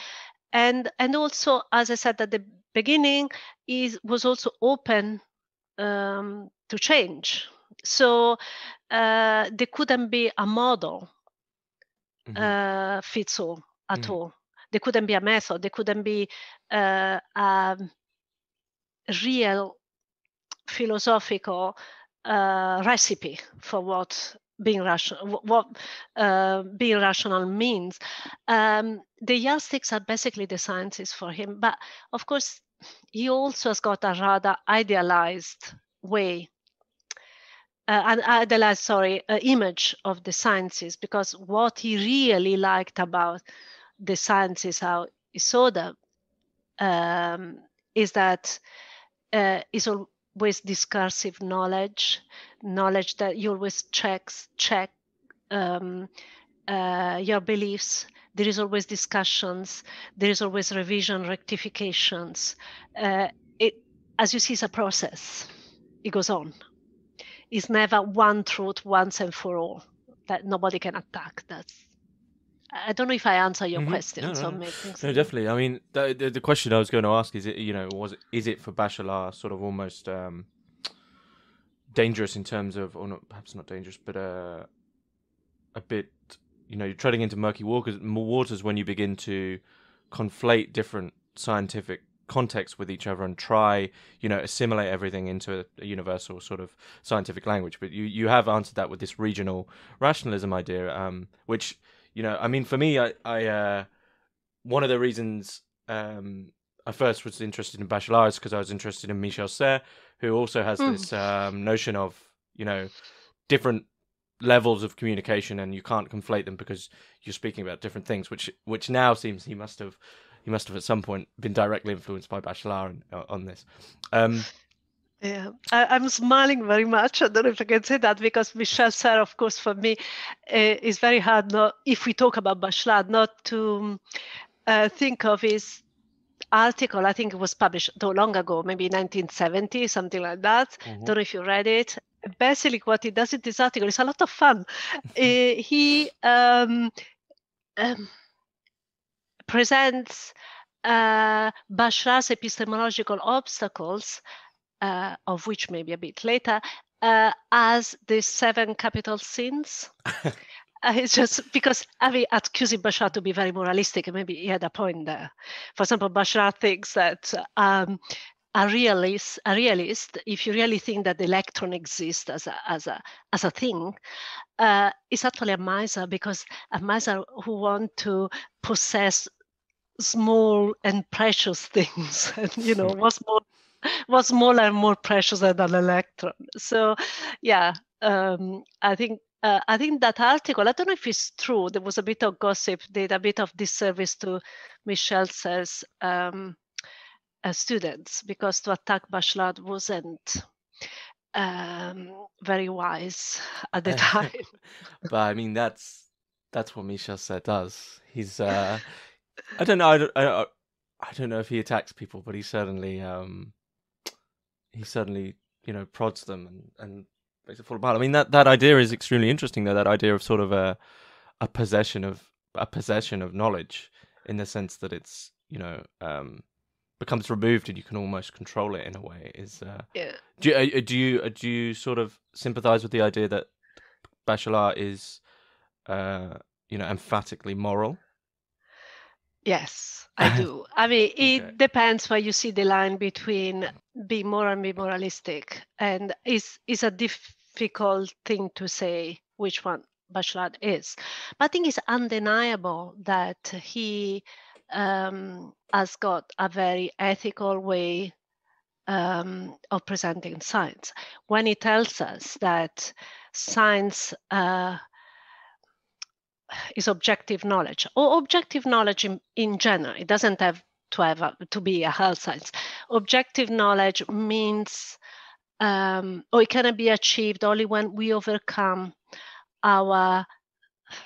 And also, as I said at the beginning, he was also open to change. So there couldn't be a model fits all at all. There couldn't be a method. There couldn't be a real philosophical recipe for what being rational, being rational means. The yardsticks are basically the sciences for him, but of course he also has got a rather idealized way, image of the sciences, because what he really liked about the sciences, how he saw them, is that it's always discursive knowledge that you always check your beliefs. there is always discussions, there is always revision, rectifications. As you see, it's a process. It goes on. It's never one truth once and for all that nobody can attack. I don't know if I answer your question. No, definitely. I mean, the question I was going to ask is, is it for Bachelard sort of almost dangerous in terms of, or not, perhaps not dangerous, but a bit, you're treading into murky waters when you begin to conflate different scientific contexts with each other and try, assimilate everything into a universal sort of scientific language. But you have answered that with this regional rationalism idea, which, I mean, for me, I one of the reasons I first was interested in Bachelard is because I was interested in Michel Serres, who also has this notion of, different levels of communication, and you can't conflate them because you're speaking about different things, which now seems he must have at some point been directly influenced by Bachelard on this. Yeah, I'm smiling very much. I don't know if I can say that, because Michel Serres, of course, for me, is very hard, if we talk about Bachelard, not to think of his article. I think it was published though long ago, maybe 1970, something like that. Don't know if you read it. Basically, what he does in this article is a lot of fun. He presents Bachelard's epistemological obstacles, of which maybe a bit later, as the 7 capital sins. It's just because accusing Bachelard to be very moralistic, and maybe he had a point there. For example, Bachelard thinks that a realist, if you really think that the electron exists as a thing, is actually a miser, because a miser who want to possess small and precious things, and what's smaller and more precious than an electron. So, yeah, I think that article, I don't know if it's true, there was a bit of gossip, did a bit of disservice to Michel Serres' students, because to attack Bachelard wasn't very wise at the time. But I mean, that's what Michel Serres does. He's I don't know. I don't know if he attacks people, but he certainly prods them and makes it fall apart. I mean, that idea is extremely interesting, though. That idea of sort of a possession of knowledge, in the sense that it's becomes removed and you can almost control it in a way. Is do you sort of sympathize with the idea that Bachelard is emphatically moral? Yes, I do. I mean, it depends where you see the line between being moral and being moralistic, and it's a difficult thing to say which one Bachelard is. But I think it's undeniable that he has got a very ethical way of presenting science. When he tells us that science is objective knowledge, or objective knowledge in general. It doesn't have to be a health science. Objective knowledge means, or it cannot be achieved only when we overcome our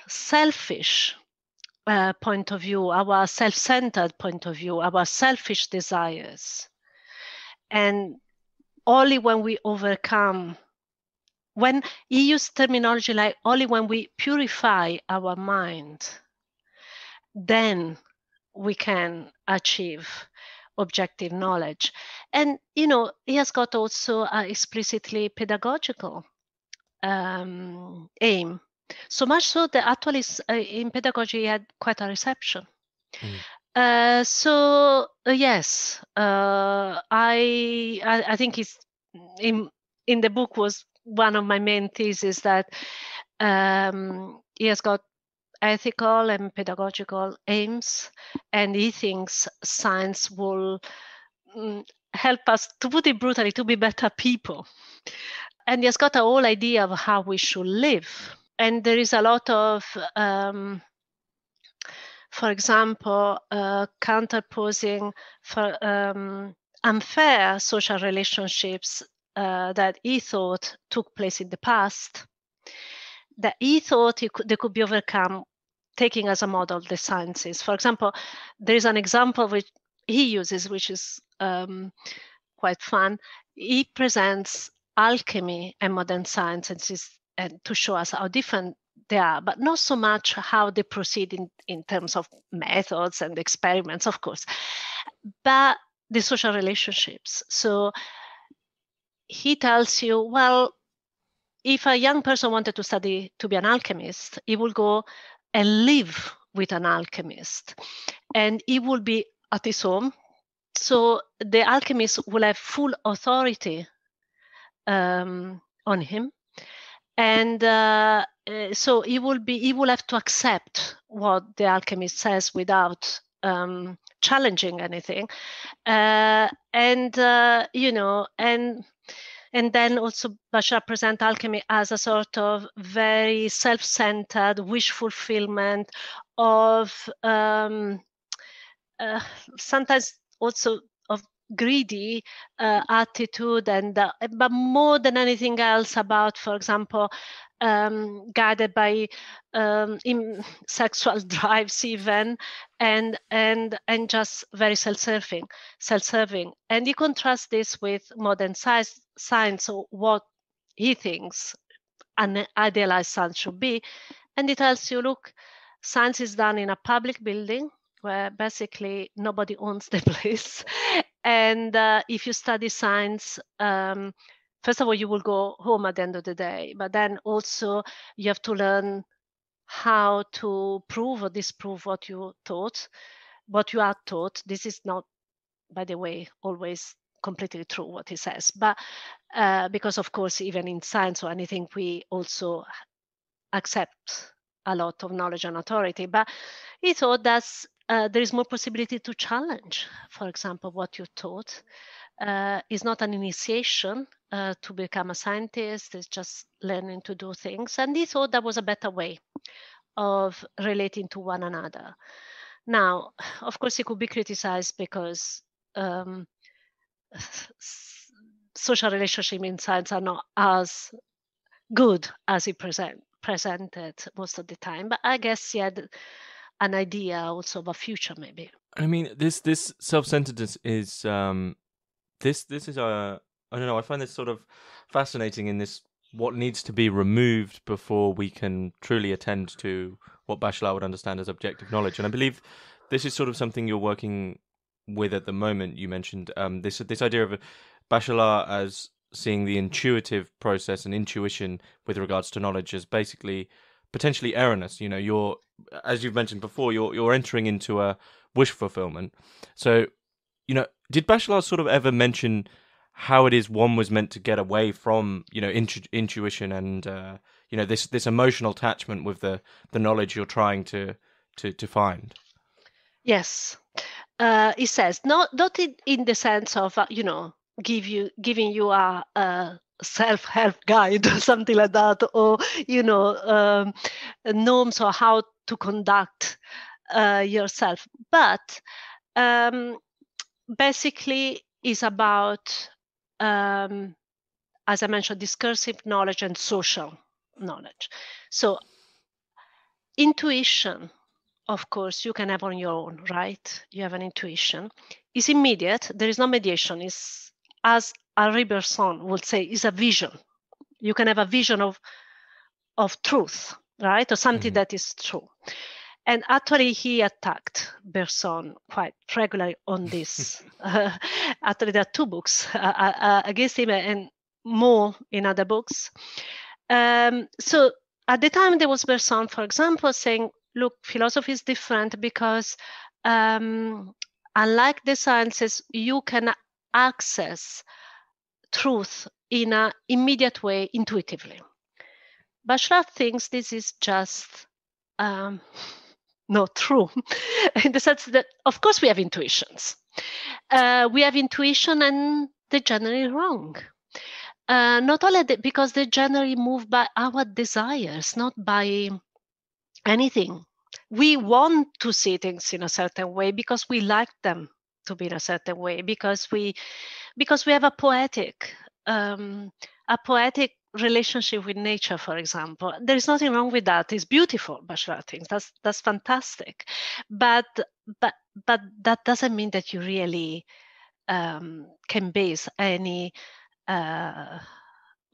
selfish point of view, our self-centered point of view, our selfish desires. And only when we overcome, when he used terminology like only when we purify our mind, then we can achieve objective knowledge. And, he has got also an explicitly pedagogical aim. So much so that actually in pedagogy he had quite a reception. So yes, I think it's in the book was one of my main theses that he has got ethical and pedagogical aims, and he thinks science will help us, to put it brutally, to be better people. And he has got a whole idea of how we should live. And there is a lot of, for example, counterposing for unfair social relationships that he thought took place in the past, that he thought they could be overcome taking as a model the sciences. For example, there is an example which he uses, which is quite fun. He presents alchemy and modern science and to show us how different they are, but not so much how they proceed in terms of methods and experiments, of course, but the social relationships. So he tells you, well, if a young person wanted to study to be an alchemist, he will go and live with an alchemist, and he will be at his home. So the alchemist will have full authority on him, and so he will have to accept what the alchemist says without challenging anything, and then also Bachelard presents alchemy as a sort of very self-centered wish fulfillment of sometimes also of greedy attitude, and but more than anything else about, for example, guided by sexual drives even, and just very self-serving. And he contrasts this with modern science, or what he thinks an idealized science should be. And he tells you, look, science is done in a public building where basically nobody owns the place. And if you study science, first of all, you will go home at the end of the day, but then also you have to learn how to prove or disprove what you are taught. This is not, by the way, always completely true what he says, but because of course, even in science or anything, we also accept a lot of knowledge and authority. But he thought that there is more possibility to challenge, for example, what you taught. Is not an initiation to become a scientist, it's just learning to do things. And he thought that was a better way of relating to one another. Now, of course, it could be criticized because social relationships in science are not as good as he presented most of the time. But I guess he had an idea also of a future, maybe. I mean, this self-centeredness is this is I don't know. I find this sort of fascinating in this. What needs to be removed before we can truly attend to what Bachelard would understand as objective knowledge, and I believe this is sort of something you're working with at the moment. You mentioned this idea of Bachelard as seeing the intuitive process and intuition with regards to knowledge as basically potentially erroneous. You know, you're, as you've mentioned before, you're entering into a wish fulfillment. So, you know, did Bachelard sort of ever mention how it is one was meant to get away from, you know, intuition and you know, this emotional attachment with the knowledge you're trying to find? Yes, he says not in the sense of you know, giving you a self-help guide or something like that, or you know, norms or how to conduct yourself, but basically is about as I mentioned, discursive knowledge and social knowledge. So intuition, of course, you can have on your own, right? You have an intuition. It's immediate. There is no mediation. It's, as Henri Bergson would say, is a vision. You can have a vision of truth, right? Or something that is true. And actually, he attacked Bergson quite regularly on this. Actually, there are 2 books against him and more in other books. So at the time, there was Bergson, for example, saying, look, philosophy is different because unlike the sciences, you can access truth in an immediate way, intuitively. Bachelard thinks this is just not true, in the sense that, of course, we have intuitions. We have intuition and they're generally wrong. Not only because they're generally moved by our desires, not by anything. We want to see things in a certain way because we like them to be in a certain way, because we have a poetic relationship with nature, for example. There is nothing wrong with that. It's beautiful, Bachelard thinks. That's fantastic. But that doesn't mean that you really can base any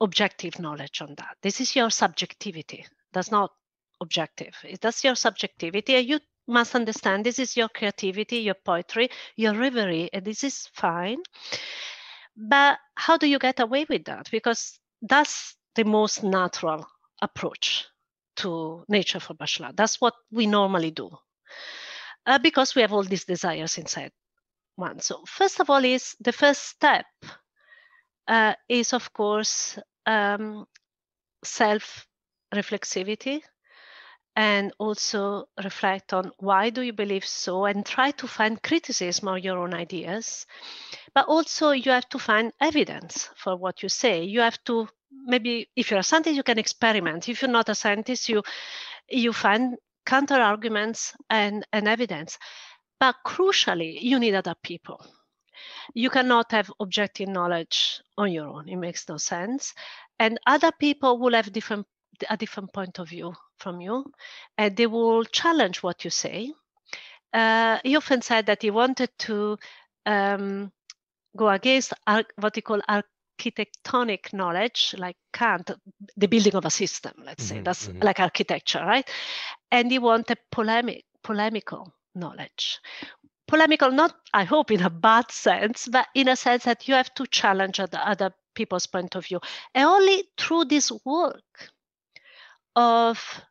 objective knowledge on that. This is your subjectivity. That's not objective. That's your subjectivity. And you must understand this is your creativity, your poetry, your reverie, and this is fine. But how do you get away with that? Because that's the most natural approach to nature for Bachelard. That's what we normally do. Because we have all these desires inside one. So first of all, is the first step is, of course, self-reflexivity, and also reflect on why do you believe so, and try to find criticism of your own ideas. But also you have to find evidence for what you say. You have to, maybe if you're a scientist, you can experiment. If you're not a scientist, you find counter arguments and evidence. But crucially, you need other people. You cannot have objective knowledge on your own. It makes no sense. And other people will have a different point of view from you, and they will challenge what you say. He often said that he wanted to go against what he called architectonic knowledge, like Kant, the building of a system, let's say. That's like architecture, right? And he wanted polemical knowledge. Polemical, not, I hope, in a bad sense, but in a sense that you have to challenge other people's point of view. And only through this work of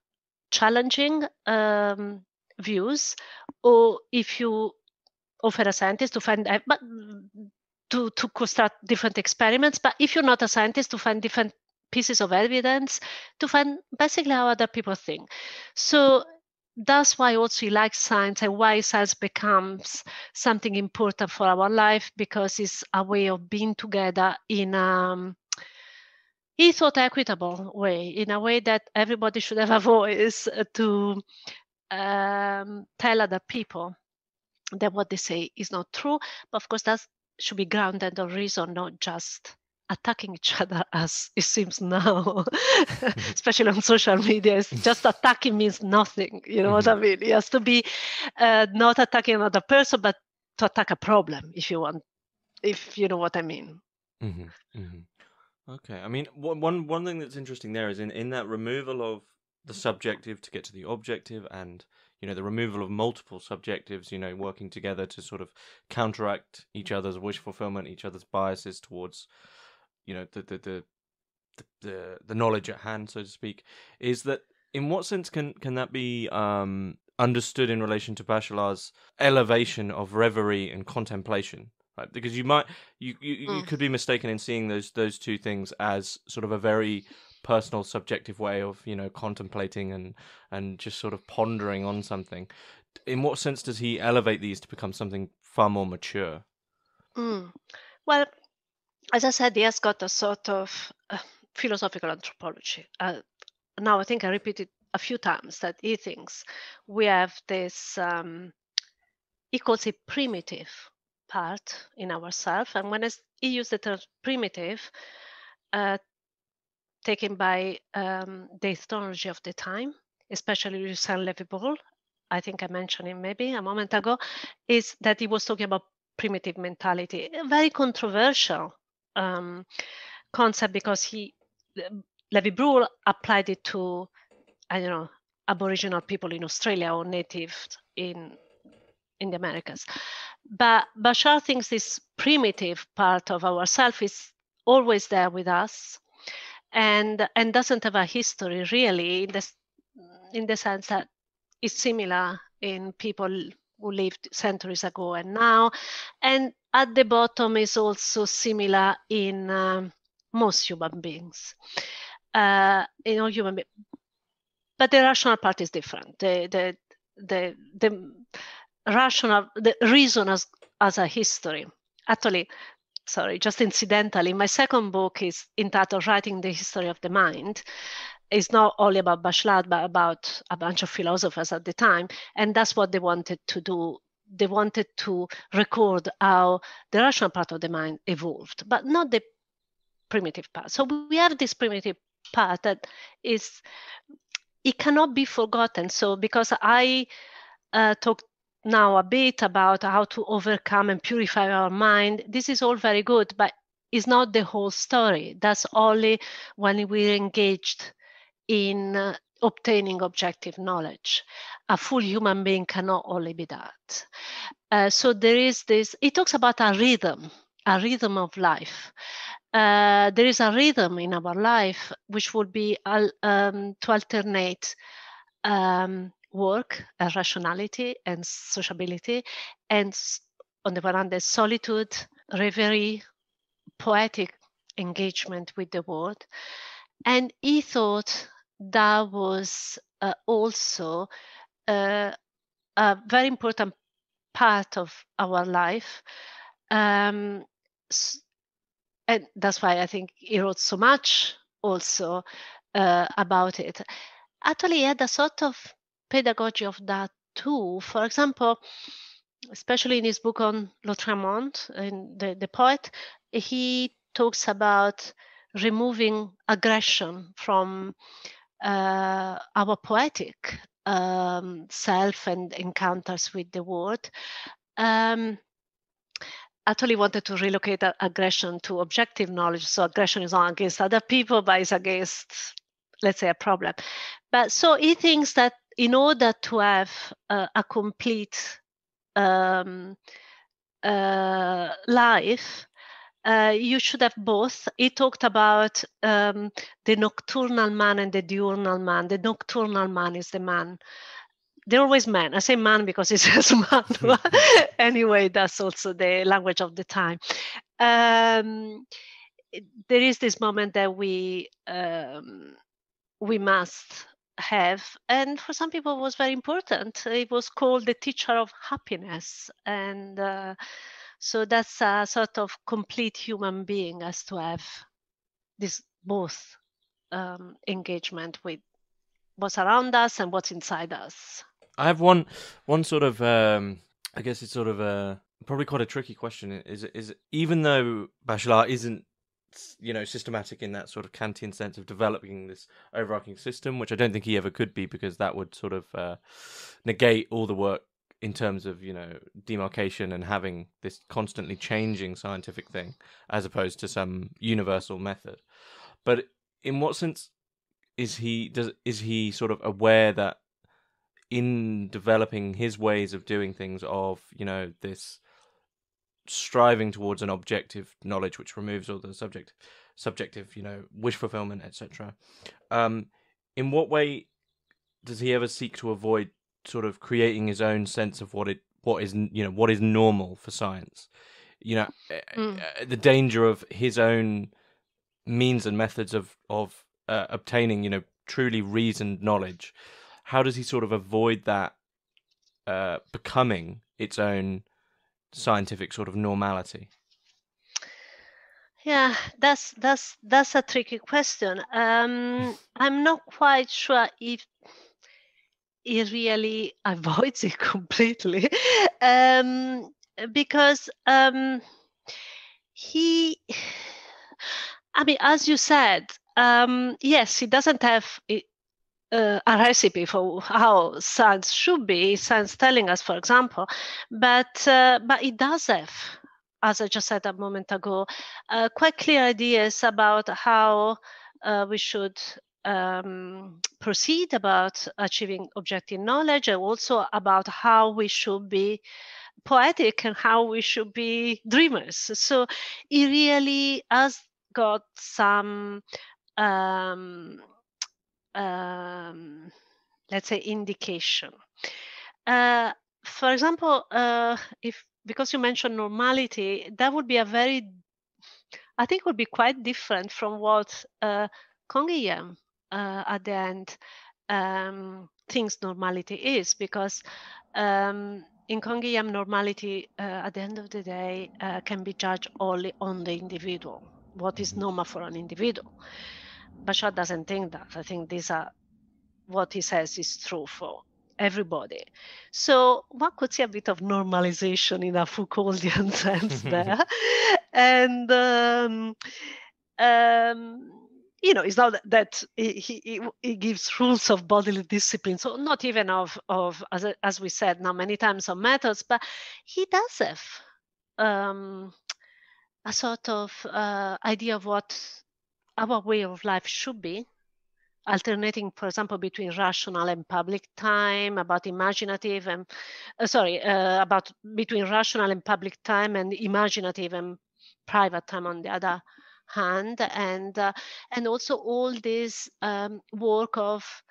challenging views, or if you offer a scientist to find, but to construct different experiments, but if you're not a scientist, to find different pieces of evidence, to find basically how other people think. So that's why also he likes science, and why science becomes something important for our life, because it's a way of being together in he thought equitable way, in a way that everybody should have a voice to tell other people that what they say is not true. But of course, that should be grounded on reason, not just attacking each other as it seems now, especially on social media. It's just attacking means nothing. You know what I mean? It has to be not attacking another person, but to attack a problem, if you want, if you know what I mean. Okay. I mean, one thing that's interesting there is in that removal of the subjective to get to the objective, and the removal of multiple subjectives, working together to sort of counteract each other's wish fulfillment, each other's biases towards, the knowledge at hand, so to speak. Is that, in what sense can that be understood in relation to Bachelard's elevation of reverie and contemplation? Right? Because you could be mistaken in seeing those two things as sort of a very personal, subjective way of contemplating and just sort of pondering on something. In what sense does he elevate these to become something far more mature? Well, as I said, he has got a sort of philosophical anthropology. Now I think I repeated a few times that he thinks we have this he calls it primitive part in ourselves, and when he used the term primitive, taken by the ethnology of the time, especially Lucien Levy-Bruhl, I think I mentioned it maybe a moment ago, is that he was talking about primitive mentality, a very controversial concept, because Levy-Bruhl applied it to, Aboriginal people in Australia or natives in the Americas. But Bachelard thinks this primitive part of ourself is always there with us, and doesn't have a history really, in the sense that it's similar in people who lived centuries ago and now, and at the bottom is also similar in most human beings. Human beings. But the rational part is different. The reason as a history. Actually, sorry, just incidentally, my second book is entitled Writing the History of the Mind. It's not only about Bachelard, but about a bunch of philosophers at the time. And that's what they wanted to do. They wanted to record how the rational part of the mind evolved, but not the primitive part. So we have this primitive part that it cannot be forgotten. So because I talked now a bit about how to overcome and purify our mind, this is all very good, but it's not the whole story. That's only when we're engaged in obtaining objective knowledge. A full human being cannot only be that. So there is this, it talks about a rhythm of life. There is a rhythm in our life which would be to alternate work, rationality, and sociability, and on the one hand, there's solitude, reverie, poetic engagement with the world. And he thought that was also a very important part of our life. And that's why I think he wrote so much also about it. Actually, he had a sort of pedagogy of that too. For example, especially in his book on Lautréamont, the poet, he talks about removing aggression from our poetic self and encounters with the world. Actually wanted to relocate aggression to objective knowledge. So aggression is not against other people, but it's against, let's say, a problem. But so he thinks that in order to have a complete life, you should have both. He talked about the nocturnal man and the diurnal man. The nocturnal man is the man. They're always men. I say man because it says man. Anyway, that's also the language of the time. There is this moment that we must have, and for some people it was very important. It was called the teacher of happiness, and so that's a sort of complete human being has to have this both engagement with what's around us and what's inside us. I have one sort of I guess it's sort of probably quite a tricky question. Is even though Bachelard isn't, you know, systematic in that sort of Kantian sense of developing this overarching system, which I don't think he ever could be, because that would sort of negate all the work in terms of, you know, demarcation and having this constantly changing scientific thing as opposed to some universal method. But in what sense is he sort of aware that in developing his ways of doing things, of, you know, this striving towards an objective knowledge which removes all the subjective, you know, wish fulfillment, etc. In what way does he ever seek to avoid sort of creating his own sense of what is normal for science? You know, the danger of his own means and methods of obtaining, you know, truly reasoned knowledge. How does he sort of avoid that becoming its own scientific sort of normality? Yeah, that's a tricky question. I'm not quite sure if he really avoids it completely, because he, I mean, as you said, yes, he doesn't have a recipe for how science should be, science telling us, for example, but it does have, as I just said a moment ago, quite clear ideas about how we should proceed about achieving objective knowledge, and also about how we should be poetic and how we should be dreamers. So he really has got some let's say indication. For example, because you mentioned normality, that would be I think would be quite different from what Canguilhem at the end thinks normality is, because in Canguilhem, normality at the end of the day can be judged only on the individual, what is normal for an individual. Bachelard doesn't think that. I think these are what he says is true for everybody. So one could see a bit of normalization in a Foucauldian sense there. And it's not that he gives rules of bodily discipline, so not even of as we said now many times, of methods, but he does have a sort of idea of what our way of life should be, alternating, for example, between rational and public time, about imaginative and about between rational and public time and imaginative and private time on the other hand, and also all this work of,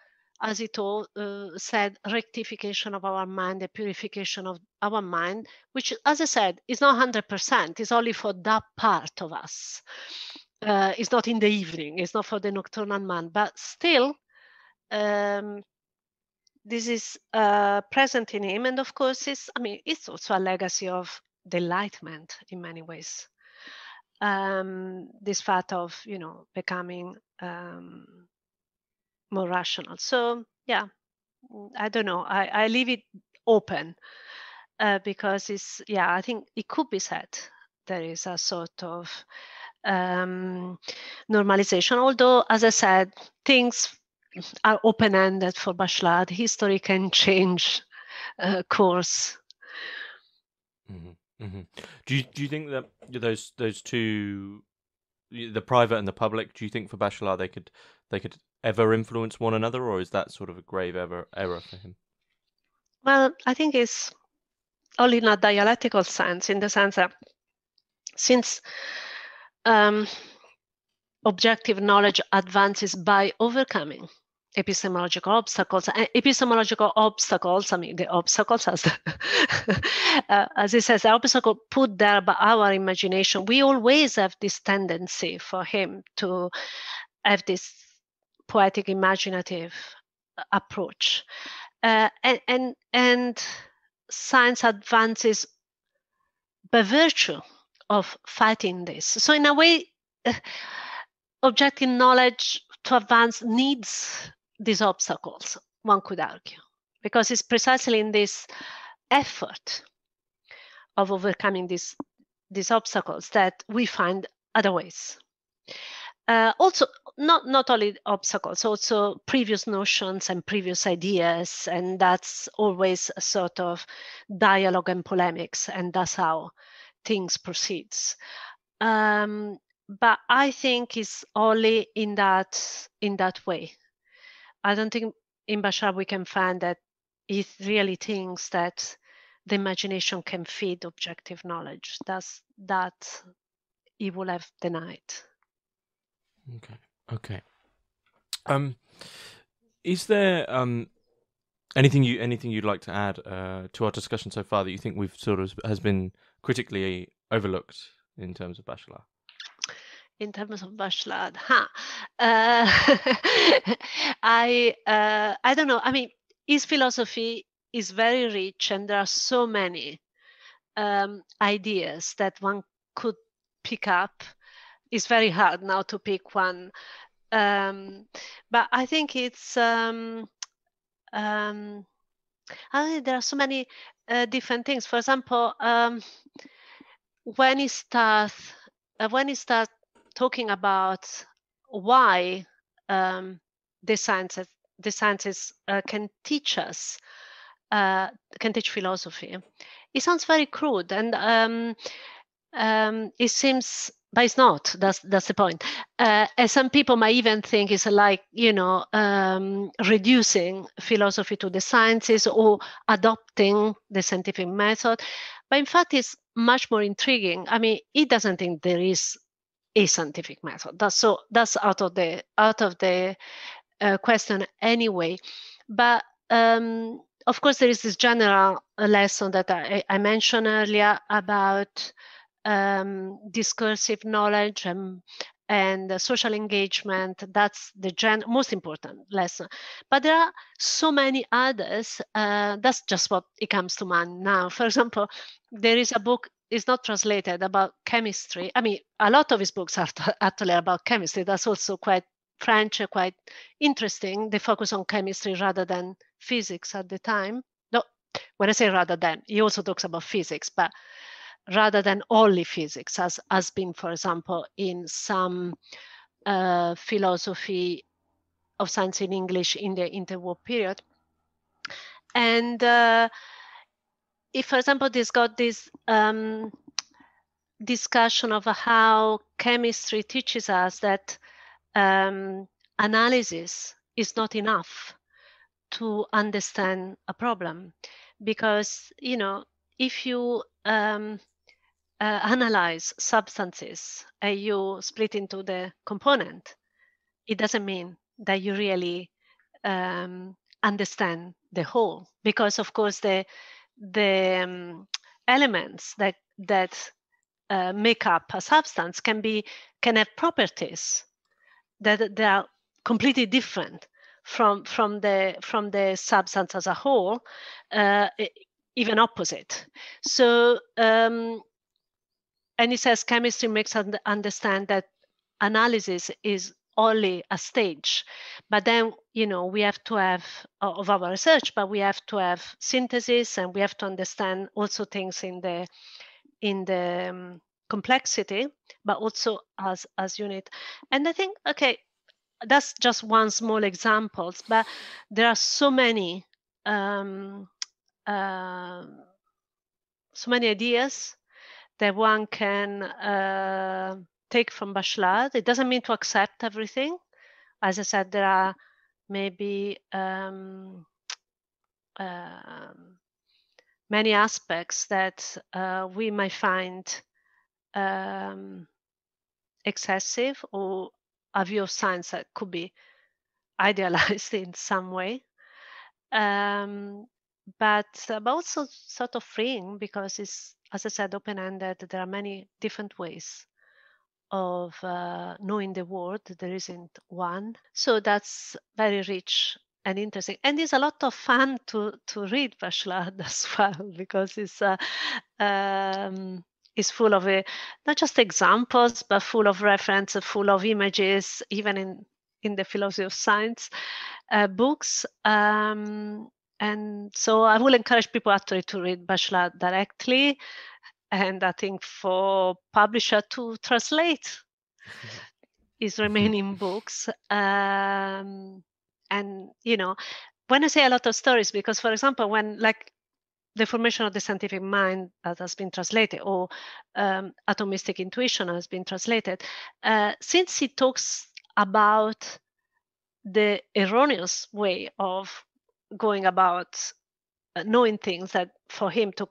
as it all said, rectification of our mind, the purification of our mind, which, as I said, is not 100%. It's only for that part of us. It's not in the evening. It's not for the nocturnal man. But still, this is present in him, and of course, it's also a legacy of the Enlightenment in many ways. This fact of becoming more rational. So yeah, I don't know. I leave it open because I think it could be said there is a sort of normalization. Although, as I said, things are open-ended for Bachelard. History can change course. Mm-hmm. Mm-hmm. Do you think that those two, the private and the public, do you think for Bachelard they could ever influence one another, or is that sort of a grave error for him? Well, I think it's all in a dialectical sense, in the sense that since objective knowledge advances by overcoming epistemological obstacles, and epistemological obstacles, the obstacles, as it says, the obstacle put there by our imagination, we always have this tendency for him to have this poetic, imaginative approach. And science advances by virtue of fighting this. So in a way, objective knowledge to advance needs these obstacles, one could argue, because it's precisely in this effort of overcoming these obstacles that we find other ways. Also, not only obstacles, also previous notions and previous ideas, and that's always a sort of dialogue and polemics, and that's how things proceeds. But I think it's only in that way. I don't think in Bachelard we can find that he really thinks that the imagination can feed objective knowledge. That he will have denied. Okay. Is there anything you'd like to add to our discussion so far that you think we've sort of has been critically overlooked in terms of Bachelard? In terms of Bachelard, I don't know. His philosophy is very rich, and there are so many ideas that one could pick up. It's very hard now to pick one, but I think it's there are so many different things. For example, when he starts talking about why the sciences can teach us, can teach philosophy, it sounds very crude, and it seems, but it's not. That's the point. And some people might even think it's like reducing philosophy to the sciences or adopting the scientific method. But in fact, it's much more intriguing. He doesn't think there is a scientific method. That's out of the question anyway. But of course, there is this general lesson that I mentioned earlier about discursive knowledge and social engagement. That's the most important lesson. But there are so many others. That's just what it comes to mind now. For example, there is a book, it's not translated, about chemistry. A lot of his books are actually about chemistry. That's also quite French, quite interesting. They focus on chemistry rather than physics at the time. No, when I say rather than, he also talks about physics, but rather than only physics, as has been, for example, in some philosophy of science in English in the interwar period. And if, for example, this got this discussion of how chemistry teaches us that analysis is not enough to understand a problem, because if you analyze substances and you split into the component, it doesn't mean that you really understand the whole, because of course the elements that make up a substance can have properties that they are completely different from the substance as a whole, even opposite. So and it says chemistry makes us understand that analysis is only a stage, but then we have to have of our research, but we have to have synthesis, and we have to understand also things in the complexity, but also as unit. And I think, okay, that's just one small example, but there are so many ideas that one can take from Bachelard. It doesn't mean to accept everything. As I said, there are maybe many aspects that we might find excessive, or a view of science that could be idealized in some way. But also sort of freeing, because it's, as I said, open-ended. There are many different ways of knowing the world. There isn't one. So that's very rich and interesting. And it's a lot of fun to read Bachelard as well, because it's full of not just examples, but full of references, full of images, even in the philosophy of science books. And so I will encourage people actually to read Bachelard directly, and I think for publisher to translate his remaining books. And when I say a lot of stories, because, for example, when the formation of the scientific mind that has been translated, or atomistic intuition has been translated, since he talks about the erroneous way of going about knowing things that for him took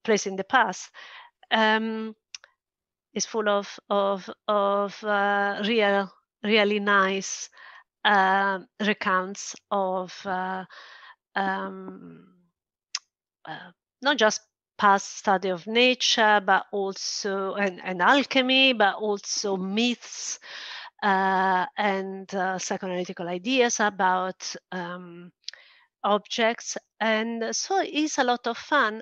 place in the past, is full of really nice recounts of not just past study of nature, but also and alchemy, but also myths and psychoanalytical ideas about objects. And so it's a lot of fun.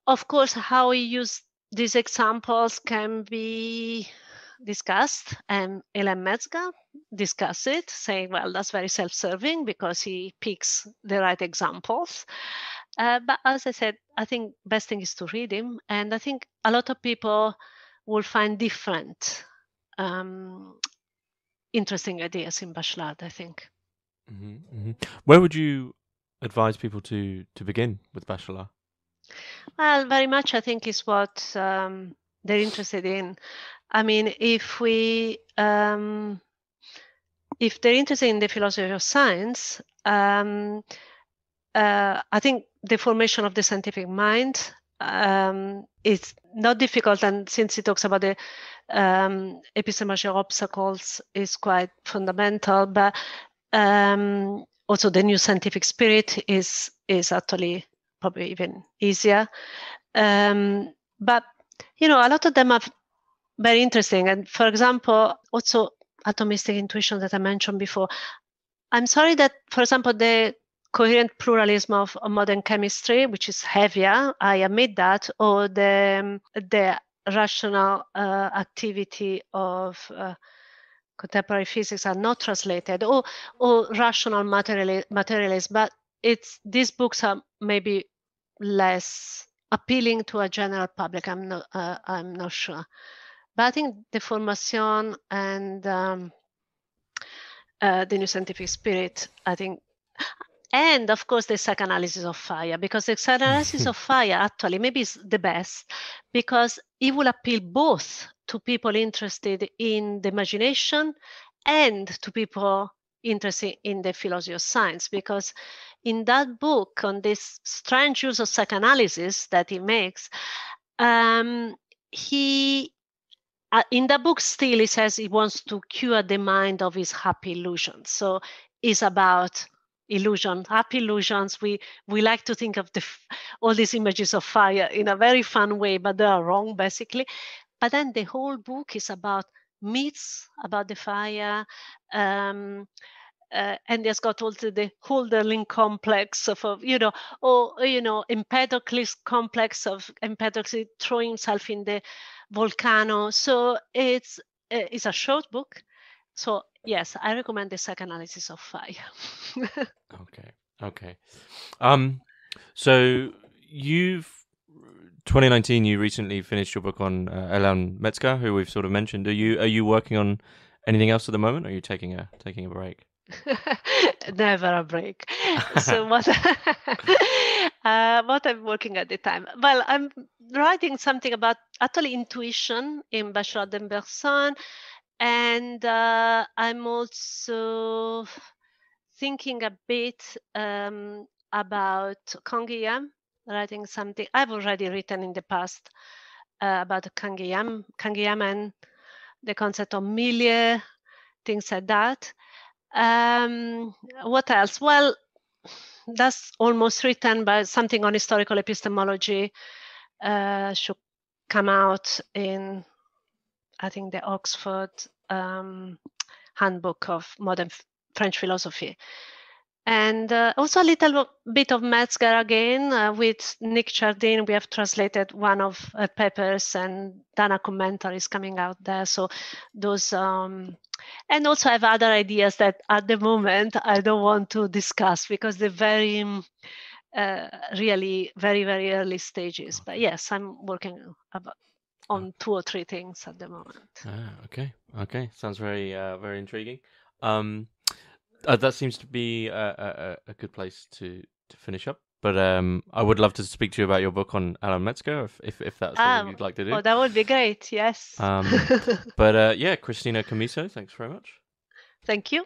Of course, how he used these examples can be discussed, and Hélène Metzger discussed it, saying, well, that's very self-serving because he picks the right examples. But as I said, I think best thing is to read him, and I think a lot of people will find different interesting ideas in Bachelard, I think. Mm-hmm, mm-hmm. Where would you advise people to begin with Bachelard? Well, very much, I think, is what they're interested in. I mean, if they're interested in the philosophy of science, I think the formation of the scientific mind is not difficult, and since he talks about the epistemological obstacles, is quite fundamental. But also the new scientific spirit is actually probably even easier. But a lot of them are very interesting. And for example, also atomistic intuition that I mentioned before. I'm sorry that, for example, the coherent pluralism of modern chemistry, which is heavier, I admit that, or the rational activity of contemporary physics are not translated, or rational materialism. But these books are maybe less appealing to a general public. I'm not sure. But I think the formation and the new scientific spirit, I think, and of course the psychoanalysis of fire, because the psychoanalysis of fire actually maybe is the best, because it will appeal both to people interested in the imagination and to people interested in the philosophy of science, because in that book on this strange use of psychoanalysis that he makes, he in the book still he says he wants to cure the mind of his happy illusions. So it's about illusion, happy illusions. We like to think of all these images of fire in a very fun way, but they are wrong basically. But then the whole book is about myths about the fire, and there's got also the Hölderlin complex of Empedocles complex of Empedocles throwing himself in the volcano. So it's a short book. So yes, I recommend the psychoanalysis of fire. Okay. So 2019, you recently finished your book on Hélène Metzger, who we've sort of mentioned. Are you working on anything else at the moment, or are you taking a break? Never a break. So what I'm working at the time? Well, I'm writing something about actually intuition in Bachelard and Popper, and I'm also thinking a bit about Canguilhem, writing something I've already written in the past about Canguilhem and the concept of milieu, things like that. What else? Well, that's almost written, but something on historical epistemology should come out in, I think, the Oxford Handbook of Modern French Philosophy. And also a little bit of Metzger again with Nick Chardin. We have translated one of her papers and done a commentaries coming out there. So those, and also I have other ideas that at the moment I don't want to discuss because they're very, really very, very early stages. But yes, I'm working on 2 or 3 things at the moment. Okay. Sounds very, very intriguing. That seems to be a good place to finish up. But I would love to speak to you about your book on Hélène Metzger, if that's something you'd like to do. Oh, that would be great. Yes. But yeah, Cristina Chimisso, thanks very much. Thank you.